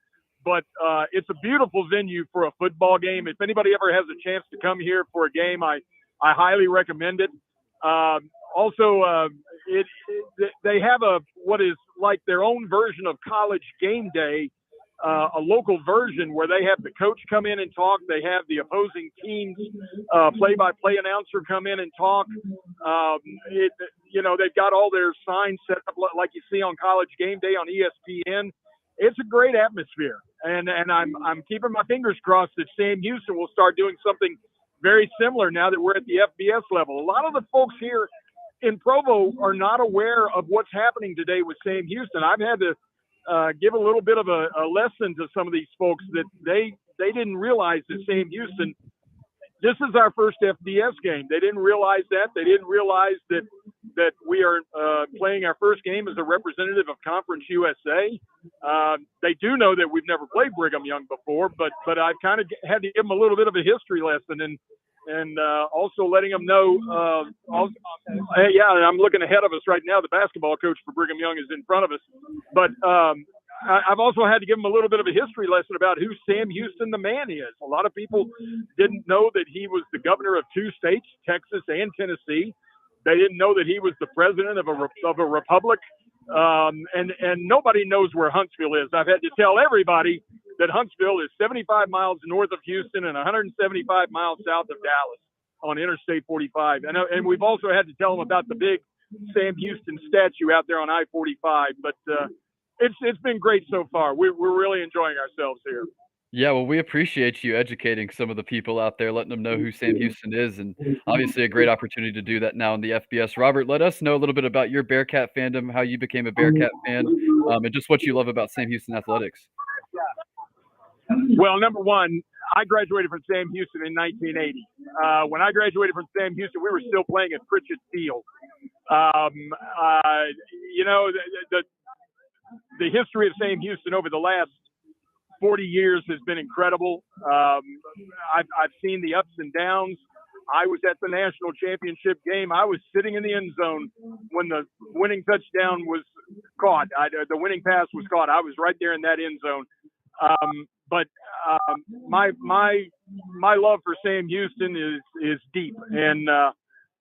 But it's a beautiful venue for a football game. If anybody ever has a chance to come here for a game, I highly recommend it. They have what is like their own version of College Game Day, a local version where they have the coach come in and talk. They have the opposing team's play-by-play announcer come in and talk. They've got all their signs set up like you see on College Game Day on ESPN. It's a great atmosphere, and I'm keeping my fingers crossed that Sam Houston will start doing something very similar now that we're at the FBS level. A lot of the folks here in Provo are not aware of what's happening today with Sam Houston. I've had to give a little bit of a lesson to some of these folks that they didn't realize that Sam Houston, this is our first FBS game. They didn't realize that. They didn't realize that we are playing our first game as a representative of Conference USA. They do know that we've never played Brigham Young before, but I've kind of had to give them a little bit of a history lesson and also letting them know. I'm looking ahead of us right now. The basketball coach for Brigham Young is in front of us, but I've also had to give them a little bit of a history lesson about who Sam Houston, the man, is. A lot of people didn't know that he was the governor of two states, Texas and Tennessee. They didn't know that he was the president of a republic. And nobody knows where Huntsville is. I've had to tell everybody that Huntsville is 75 miles north of Houston and 175 miles south of Dallas on Interstate 45. And we've also had to tell them about the big Sam Houston statue out there on I-45. But it's been great so far. We're really enjoying ourselves here. Yeah, well, we appreciate you educating some of the people out there, letting them know who Sam Houston is, and obviously a great opportunity to do that now in the FBS. Robert, let us know a little bit about your Bearcat fandom, how you became a Bearcat fan, and just what you love about Sam Houston athletics. Well, number one, I graduated from Sam Houston in 1980. When I graduated from Sam Houston, we were still playing at Pritchett Field. The history of Sam Houston over the last 40 years has been incredible. I've seen the ups and downs. I was at the national championship game. I was sitting in the end zone when the winning touchdown was caught. The winning pass was caught. I was right there in that end zone. But my love for Sam Houston is deep, and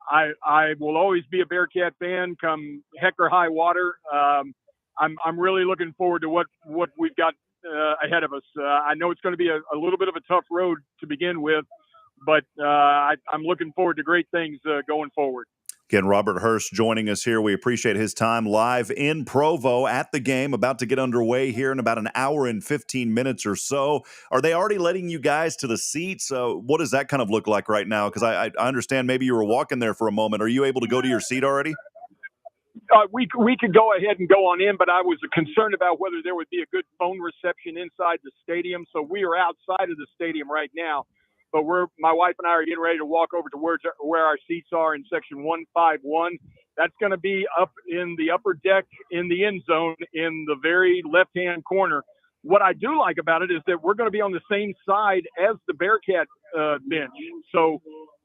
I will always be a Bearcat fan, come heck or high water. I'm really looking forward to what we've got ahead of us. I know it's going to be a little bit of a tough road to begin with, but I'm looking forward to great things going forward. Again, Robert Hurst joining us here. We appreciate his time live in Provo at the game, about to get underway here in about an hour and 15 minutes or so. Are they already letting you guys to the seats? What does that kind of look like right now? Because I understand maybe you were walking there for a moment. Are you able to go to your seat already? We could go ahead and go on in, but I was concerned about whether there would be a good phone reception inside the stadium. So we are outside of the stadium right now, but my wife and I are getting ready to walk over to where our seats are in section 151. That's going to be up in the upper deck in the end zone in the very left-hand corner. What I do like about it is that we're going to be on the same side as the Bearcat bench. So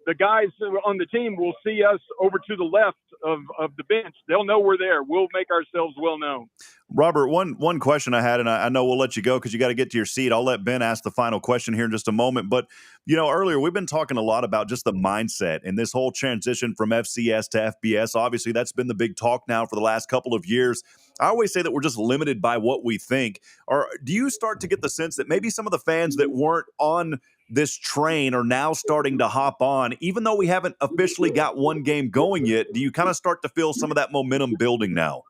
the guys on the team will see us over to the left of the bench. They'll know we're there. We'll make ourselves well known. Robert, one question I had, and I know we'll let you go because you got to get to your seat. I'll let Ben ask the final question here in just a moment. But, earlier we've been talking a lot about just the mindset and this whole transition from FCS to FBS. Obviously, that's been the big talk now for the last couple of years. I always say that we're just limited by what we think. Or do you start to get the sense that maybe some of the fans that weren't on this train are now starting to hop on, even though we haven't officially got one game going yet? Do you kind of start to feel some of that momentum building now?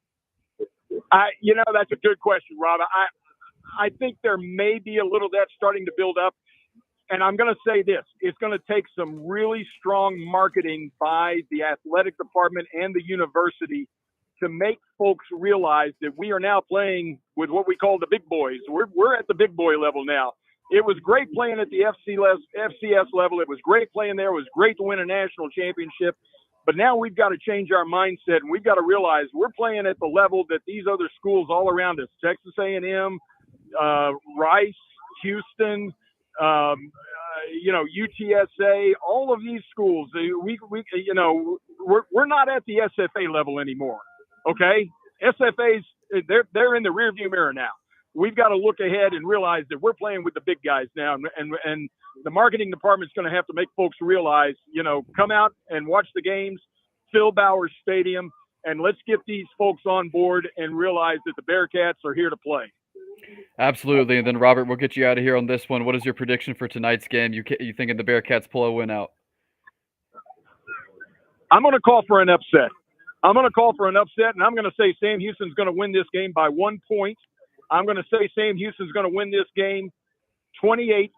That's a good question, Rob. I think there may be a little of that starting to build up. And I'm going to say this. It's going to take some really strong marketing by the athletic department and the university to make folks realize that we are now playing with what we call the big boys. We're at the big boy level now. It was great playing at the FCS level. It was great playing there. It was great to win a national championship. But now we've got to change our mindset, and we've got to realize we're playing at the level that these other schools all around us, Texas A&M, Rice, Houston, UTSA, all of these schools, we're not at the SFA level anymore. Okay, SFA's they're in the rearview mirror now. We've got to look ahead and realize that we're playing with the big guys now, and the marketing department's going to have to make folks realize, come out and watch the games, fill Bowers Stadium, and let's get these folks on board and realize that the Bearcats are here to play. Absolutely. And then, Robert, we'll get you out of here on this one. What is your prediction for tonight's game? You thinking the Bearcats pull a win out? I'm going to call for an upset. And I'm going to say Sam Houston's going to win this game by 1 point. I'm going to say Sam Houston's going to win this game 28-27.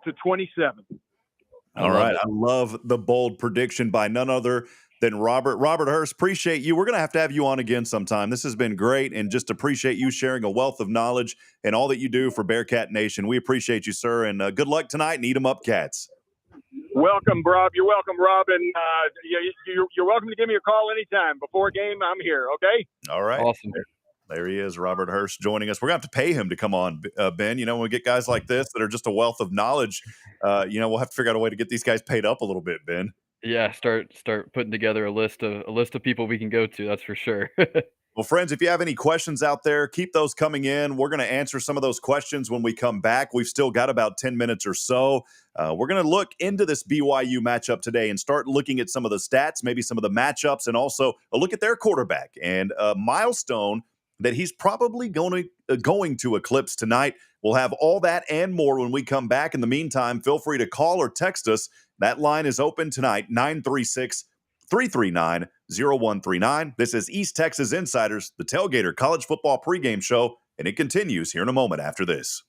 All right. I love the bold prediction by none other than Robert. Robert Hurst, appreciate you. We're going to have you on again sometime. This has been great, and just appreciate you sharing a wealth of knowledge and all that you do for Bearcat Nation. We appreciate you, sir, and good luck tonight, and eat 'em up, Cats. Welcome, Rob. You're welcome, Rob, and you're welcome to give me a call anytime. Before a game, I'm here, okay? All right. Awesome. There he is, Robert Hurst, joining us. We're going to have to pay him to come on, Ben. When we get guys like this that are just a wealth of knowledge, we'll have to figure out a way to get these guys paid up a little bit, Ben. Yeah, start putting together a list of people we can go to. That's for sure. Well, friends, if you have any questions out there, keep those coming in. We're going to answer some of those questions when we come back. We've still got about 10 minutes or so. We're going to look into this BYU matchup today and start looking at some of the stats, maybe some of the matchups, and also a look at their quarterback and a milestone that he's probably going to eclipse tonight. We'll have all that and more when we come back. In the meantime, feel free to call or text us. That line is open tonight, 936-339-0139. This is East Texas Insiders, the Tailgater College Football Pregame Show, and it continues here in a moment after this.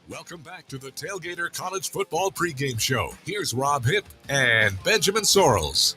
Welcome back to the Tailgater College Football Pregame Show. Here's Rob Hipp and Benjamin Sorrells.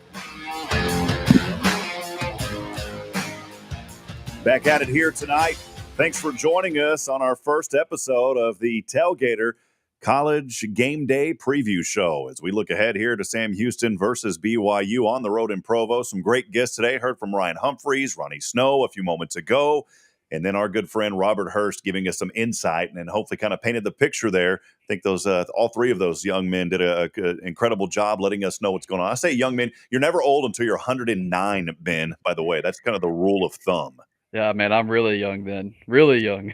Back at it here tonight. Thanks for joining us on our first episode of the Tailgater College Game Day Preview Show. As we look ahead here to Sam Houston versus BYU on the road in Provo. Some great guests today. Heard from Ryan Humphreys, Ronnie Snow a few moments ago. And then our good friend Robert Hurst giving us some insight and hopefully kind of painted the picture there. I think those all three of those young men did an incredible job letting us know what's going on. I say young men, you're never old until you're 109, Ben, by the way. That's kind of the rule of thumb. Yeah, man, I'm really young then. Really young.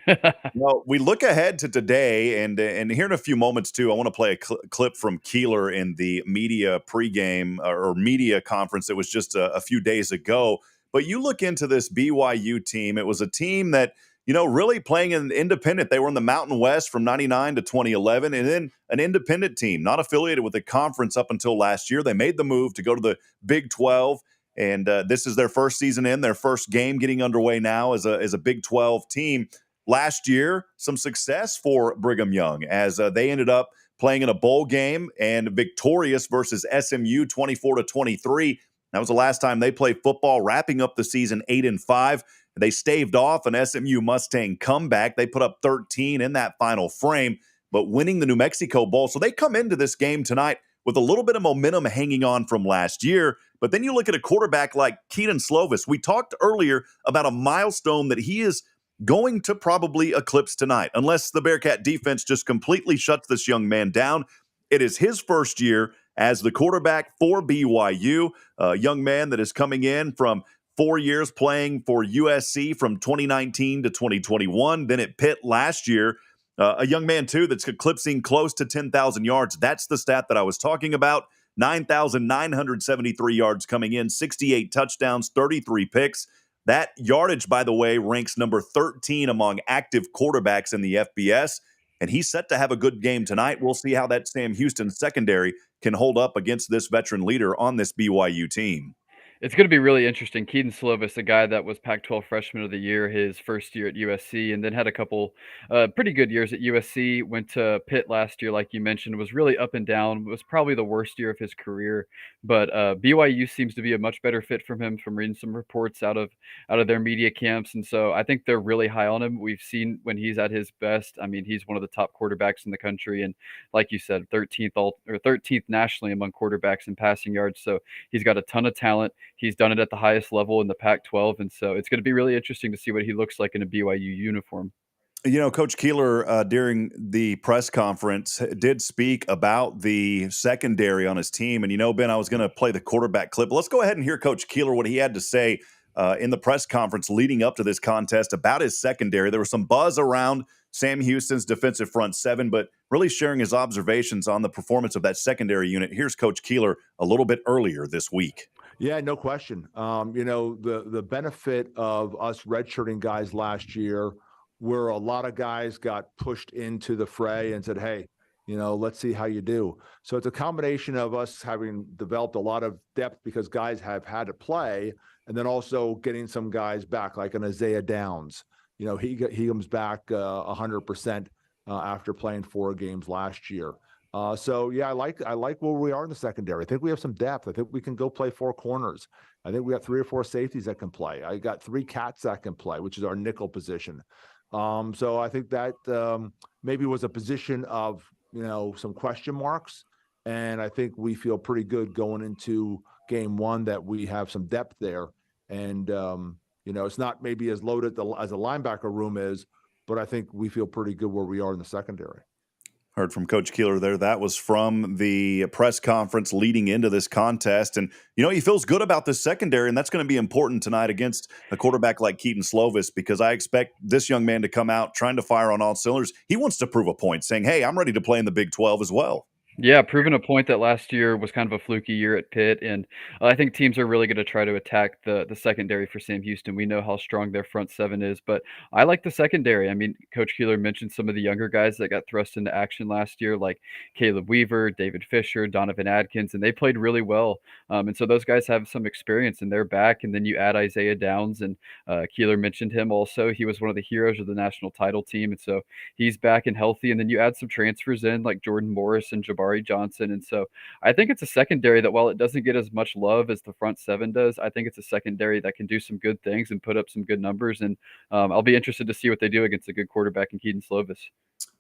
Well, we look ahead to today, and here in a few moments, too, I want to play a clip from Keeler in the media pregame or media conference that was just a few days ago. But you look into this BYU team, it was a team that, really playing an independent. They were in the Mountain West from 99 to 2011, and then an independent team, not affiliated with the conference up until last year. They made the move to go to the Big 12, and this is their first season in, their first game getting underway now as a Big 12 team. Last year, some success for Brigham Young as they ended up playing in a bowl game and victorious versus SMU 24-23. That was the last time they played football, wrapping up the season 8-5. They staved off an SMU Mustang comeback. They put up 13 in that final frame, but winning the New Mexico Bowl. So they come into this game tonight with a little bit of momentum hanging on from last year. But then you look at a quarterback like Keaton Slovis. We talked earlier about a milestone that he is going to probably eclipse tonight, unless the Bearcat defense just completely shuts this young man down. It is his first year as the quarterback for BYU, a young man that is coming in from 4 years playing for USC from 2019 to 2021, then at Pitt last year. A young man, too, that's eclipsing close to 10,000 yards. That's the stat that I was talking about. 9,973 yards coming in, 68 touchdowns, 33 picks. That yardage, by the way, ranks number 13 among active quarterbacks in the FBS, and he's set to have a good game tonight. We'll see how that Sam Houston secondary can hold up against this veteran leader on this BYU team. It's going to be really interesting. Keaton Slovis, a guy that was Pac-12 Freshman of the Year his first year at USC, and then had a couple pretty good years at USC, went to Pitt last year, like you mentioned, was really up and down, was probably the worst year of his career. But BYU seems to be a much better fit for him from reading some reports out of their media camps. And so I think they're really high on him. We've seen when he's at his best. I mean, he's one of the top quarterbacks in the country. And like you said, 13th nationally among quarterbacks in passing yards. So he's got a ton of talent. He's done it at the highest level in the Pac-12, and so it's going to be really interesting to see what he looks like in a BYU uniform. Coach Keeler, during the press conference, did speak about the secondary on his team. And, Ben, I was going to play the quarterback clip. Let's go ahead and hear Coach Keeler, what he had to say in the press conference leading up to this contest about his secondary. There was some buzz around Sam Houston's defensive front seven, but really sharing his observations on the performance of that secondary unit. Here's Coach Keeler a little bit earlier this week. Yeah, no question. The benefit of us redshirting guys last year, where a lot of guys got pushed into the fray and said, hey, let's see how you do. So it's a combination of us having developed a lot of depth because guys have had to play, and then also getting some guys back, like an Isaiah Downs. He comes back 100% after playing 4 games last year. So yeah, I like where we are in the secondary. I think we have some depth. I think we can go play 4 corners. I think we got 3 or 4 safeties that can play. I got 3 cats that can play, which is our nickel position. So I think that maybe was a position of some question marks, and I think we feel pretty good going into game 1 that we have some depth there. And it's not maybe as loaded as a linebacker room is, but I think we feel pretty good where we are in the secondary. Heard from Coach Keeler there. That was from the press conference leading into this contest. And, he feels good about this secondary, and that's going to be important tonight against a quarterback like Keaton Slovis, because I expect this young man to come out trying to fire on all cylinders. He wants to prove a point, saying, hey, I'm ready to play in the Big 12 as well. Yeah, proving a point that last year was kind of a fluky year at Pitt, and I think teams are really going to try to attack the secondary for Sam Houston. We know how strong their front seven is, but I like the secondary. I mean, Coach Keeler mentioned some of the younger guys that got thrust into action last year, like Caleb Weaver, David Fisher, Donovan Adkins, and they played really well. And so those guys have some experience, and they're back. And then you add Isaiah Downs, and Keeler mentioned him also. He was one of the heroes of the national title team, and so he's back and healthy. And then you add some transfers in, like Jordan Morris and Jabari Johnson. And so I think it's a secondary that, while it doesn't get as much love as the front seven does, I think it's a secondary that can do some good things and put up some good numbers. And I'll be interested to see what they do against a good quarterback in Keaton Slovis.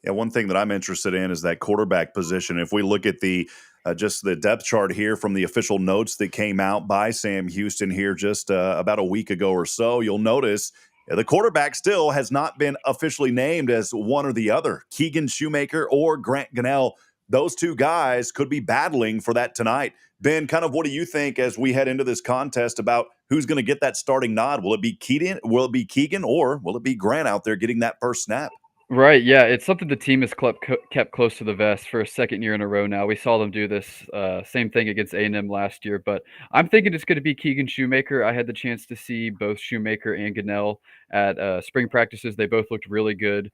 Yeah, one thing that I'm interested in is that quarterback position. If we look at the just the depth chart here from the official notes that came out by Sam Houston here just about a week ago or so, you'll notice the quarterback still has not been officially named as one or the other, Keegan Shoemaker or Grant Gunnell. Those 2 guys could be battling for that tonight. Ben, kind of what do you think as we head into this contest about who's going to get that starting nod? Will it be Keegan, or will it be Grant out there getting that first snap? Right, yeah, it's something the team has kept close to the vest for a second year in a row now. We saw them do this same thing against A&M last year, but I'm thinking it's going to be Keegan Shoemaker. I had the chance to see both Shoemaker and Gunnell at spring practices. They both looked really good.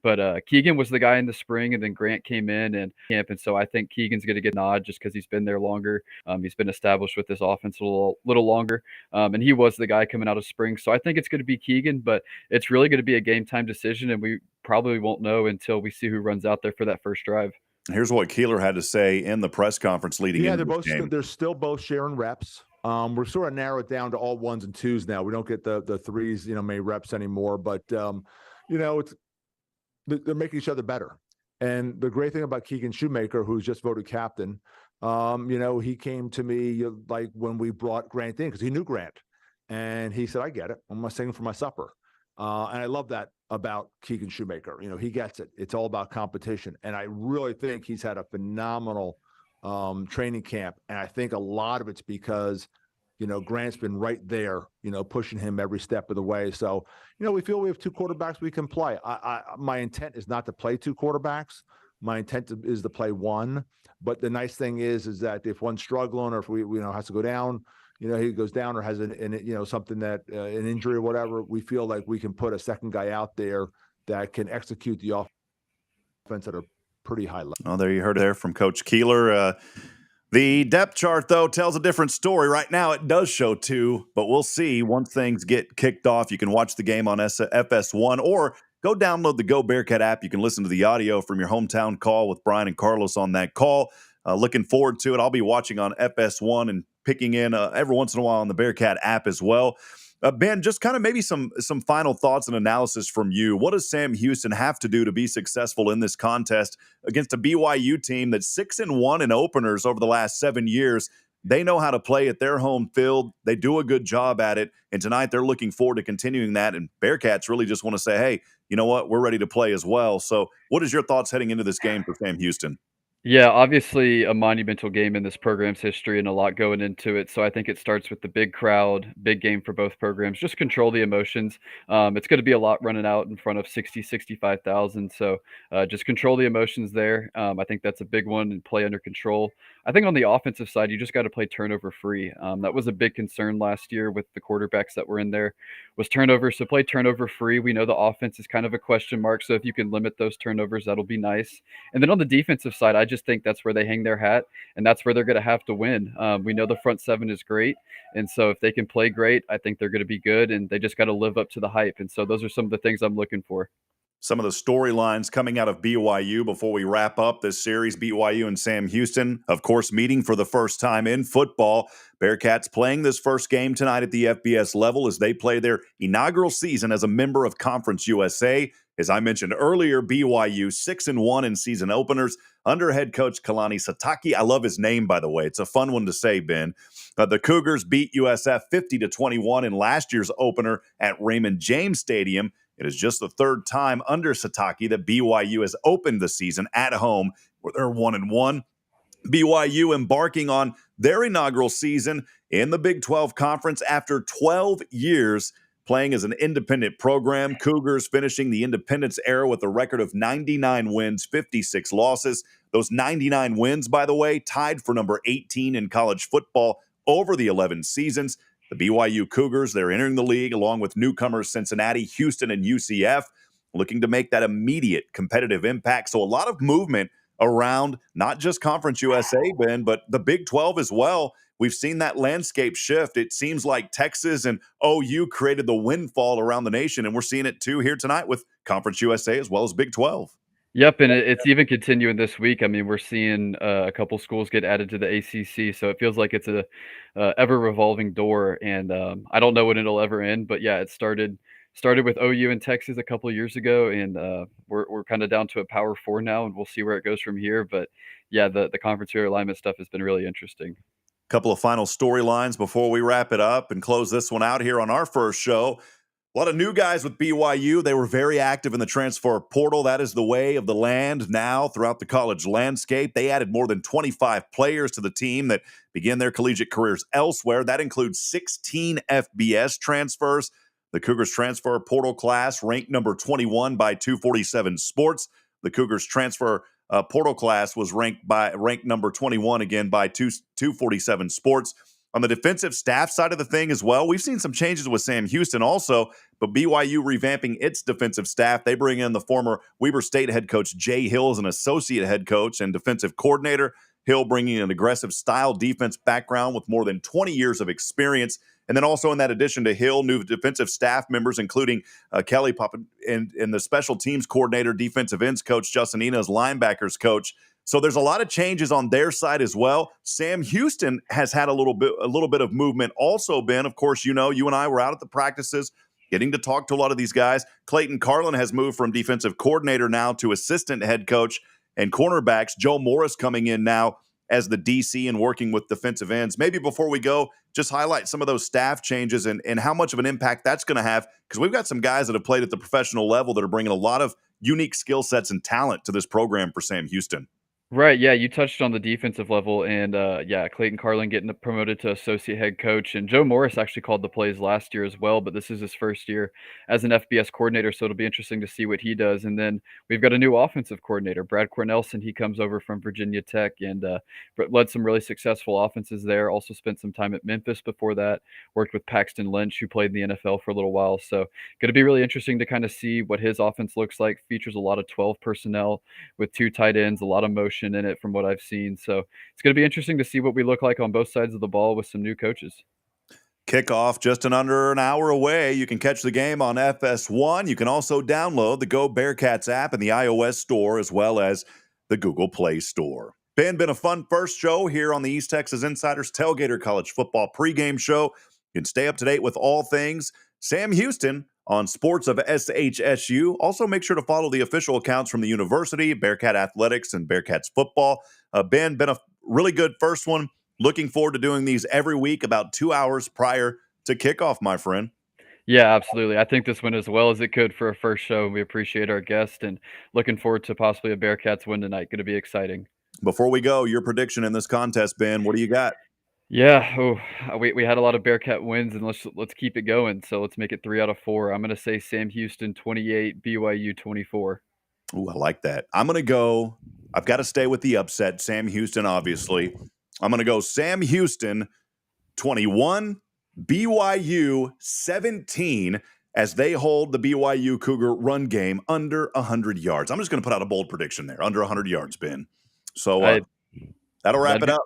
But Keegan was the guy in the spring, and then Grant came in and camp, and so I think Keegan's going to get a nod just because he's been there longer. He's been established with this offense a little longer, and he was the guy coming out of spring. So I think it's going to be Keegan, but it's really going to be a game time decision, and we probably won't know until we see who runs out there for that first drive. Here's what Keeler had to say in the press conference leading into this game. They're still both sharing reps. We're sort of narrowed down to all ones and twos now. We don't get the threes, many reps anymore, but they're making each other better. And the great thing about Keegan Shoemaker, who's just voted captain, he came to me like when we brought Grant in because he knew Grant, and he said, "I get it. I'm not singing for my supper." And I love that about Keegan Shoemaker. He gets it. It's all about competition, and I really think he's had a phenomenal training camp. And I think a lot of it's because Grant's been right there, pushing him every step of the way. So, we feel we have two quarterbacks we can play. My intent is not to play two quarterbacks. My intent is to play one. But the nice thing is that if one's struggling or if we has to go down, he goes down or has something that an injury or whatever, we feel like we can put a second guy out there that can execute the offense at a pretty high level. Well, there you heard it there from Coach Keeler. The depth chart, though, tells a different story. Right now, it does show two, but we'll see once things get kicked off. You can watch the game on FS1 or go download the Go Bearcat app. You can listen to the audio from your hometown call with Brian and Carlos on that call. Looking forward to it. I'll be watching on FS1 and picking in every once in a while on the Bearcat app as well. Ben, just kind of maybe some final thoughts and analysis from you. What does Sam Houston have to do to be successful in this contest against a BYU team that's 6-1 in openers over the last 7 years? They know how to play at their home field. They do a good job at it. And tonight they're looking forward to continuing that. And Bearcats really just want to say, hey, you know what? We're ready to play as well. So what is your thoughts heading into this game for Sam Houston? Yeah, obviously a monumental game in this program's history and a lot going into it. So I think it starts with the big crowd, big game for both programs. Just control the emotions. It's going to be a lot running out in front of 65,000. So just control the emotions there. I think that's a big one and play under control. I think on the offensive side, you just got to play turnover free. That was a big concern last year with the quarterbacks that were in there was turnovers. So play turnover free. We know the offense is kind of a question mark. So if you can limit those turnovers, that'll be nice. And then on the defensive side, I just think that's where they hang their hat, and that's where they're going to have to win. We know the front seven is great, and so if they can play great, I think they're going to be good, and they just got to live up to the hype. And so those are some of the things I'm looking for. Some of the storylines coming out of BYU before we wrap up this series. BYU and Sam Houston, of course, meeting for the first time in football. Bearcats playing this first game tonight at the FBS level as they play their inaugural season as a member of Conference USA. As I mentioned earlier, BYU 6-1 in season openers under head coach Kalani Sitake. I love his name, by the way. It's a fun one to say, Ben. The Cougars beat USF 50-21 in last year's opener at Raymond James Stadium. It is just the third time under Sitake that BYU has opened the season at home where they're 1-1. BYU embarking on their inaugural season in the Big 12 Conference after 12 years playing as an independent program. Cougars finishing the independence era with a record of 99 wins, 56 losses. Those 99 wins, by the way, tied for number 18 in college football over the 11 seasons. The BYU Cougars, they're entering the league along with newcomers Cincinnati, Houston, and UCF, looking to make that immediate competitive impact. So a lot of movement around not just Conference USA, Ben, but the Big 12 as well. We've seen that landscape shift. It seems like Texas and OU created the windfall around the nation, and we're seeing it too here tonight with Conference USA as well as Big 12. Yep, and it's even continuing this week. I mean, we're seeing a couple schools get added to the ACC, so it feels like it's a ever revolving door. And I don't know when it'll ever end, but yeah, it started with OU in Texas a couple of years ago, and we're kind of down to a Power 4 now, and we'll see where it goes from here. But yeah, the conference realignment stuff has been really interesting. Couple of final storylines before we wrap it up and close this one out here on our first show. A lot of new guys with BYU. They were very active in the transfer portal. That is the way of the land now throughout the college landscape. They added more than 25 players to the team that began their collegiate careers elsewhere. That includes 16 FBS transfers. The Cougars transfer portal class ranked number 21 by 247 Sports. The Cougars transfer portal class was ranked number 21 again by 247 Sports. On the defensive staff side of the thing as well, we've seen some changes with Sam Houston also, but BYU revamping its defensive staff. They bring in the former Weber State head coach Jay Hill as an associate head coach and defensive coordinator. Hill bringing an aggressive style defense background with more than 20 years of experience. And then also in that addition to Hill, new defensive staff members, including Kelly Papa and the special teams coordinator, defensive ends coach, Justin Ena's linebackers coach. So there's a lot of changes on their side as well. Sam Houston has had a little bit of movement also, Ben. Of course, you know, you and I were out at the practices getting to talk to a lot of these guys. Clayton Carlin has moved from defensive coordinator now to assistant head coach, and cornerbacks, Joe Morris coming in now as the DC and working with defensive ends. Maybe before we go, just highlight some of those staff changes and how much of an impact that's going to have, because we've got some guys that have played at the professional level that are bringing a lot of unique skill sets and talent to this program for Sam Houston. Right, yeah, you touched on the defensive level, and yeah, Clayton Carlin getting promoted to associate head coach, and Joe Morris actually called the plays last year as well, but this is his first year as an FBS coordinator, so it'll be interesting to see what he does. And then we've got a new offensive coordinator, Brad Cornelson. He comes over from Virginia Tech and led some really successful offenses there. Also spent some time at Memphis before that. Worked with Paxton Lynch, who played in the NFL for a little while. So going to be really interesting to kind of see what his offense looks like. Features a lot of 12 personnel with 2 tight ends, a lot of motion in it from what I've seen. So it's going to be interesting to see what we look like on both sides of the ball with some new coaches. Kickoff just under an hour away. You can catch the game on FS1. You can also download the Go Bearkats app in the iOS store as well as the Google Play Store. Been a fun first show here on the East Texas Insiders Tailgater College Football pregame show. You can stay up to date with all things Sam Houston on Sports of SHSU. Also, make sure to follow the official accounts from the university, Bearcat Athletics and Bearcats Football. Been a really good first one. Looking forward to doing these every week about 2 hours prior to kickoff, my friend. Yeah, absolutely. I think this went as well as it could for a first show. We appreciate our guest and looking forward to possibly a Bearcats win tonight. Going to be exciting. Before we go, your prediction in this contest, Ben, what do you got? Yeah, we had a lot of Bearcat wins, and let's keep it going. So let's make it 3 out of 4. I'm going to say Sam Houston 28, BYU 24. Ooh, I like that. I'm going to go. I've got to stay with the upset. Sam Houston, obviously. I'm going to go Sam Houston 21, BYU 17, as they hold the BYU Cougar run game under 100 yards. I'm just going to put out a bold prediction there, under 100 yards, Ben. So that'll wrap it up.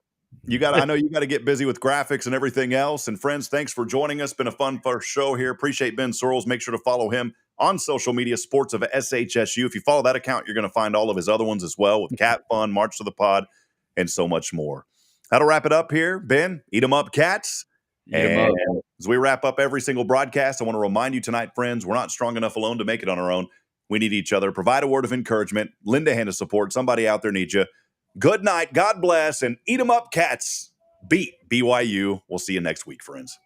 I know you got to get busy with graphics and everything else. And friends, thanks for joining us. Been a fun first show here. Appreciate Ben Sorrells. Make sure to follow him on social media, Sports of SHSU. If you follow that account, you're going to find all of his other ones as well, with Cat Fun, March to the Pod, and so much more. That'll wrap it up here. Ben, eat 'em up, Cats. And as we wrap up every single broadcast, I want to remind you tonight, friends, we're not strong enough alone to make it on our own. We need each other. Provide a word of encouragement. Lend a hand of support. Somebody out there needs you. Good night. God bless. And eat 'em up, Cats. Beat BYU. We'll see you next week, friends.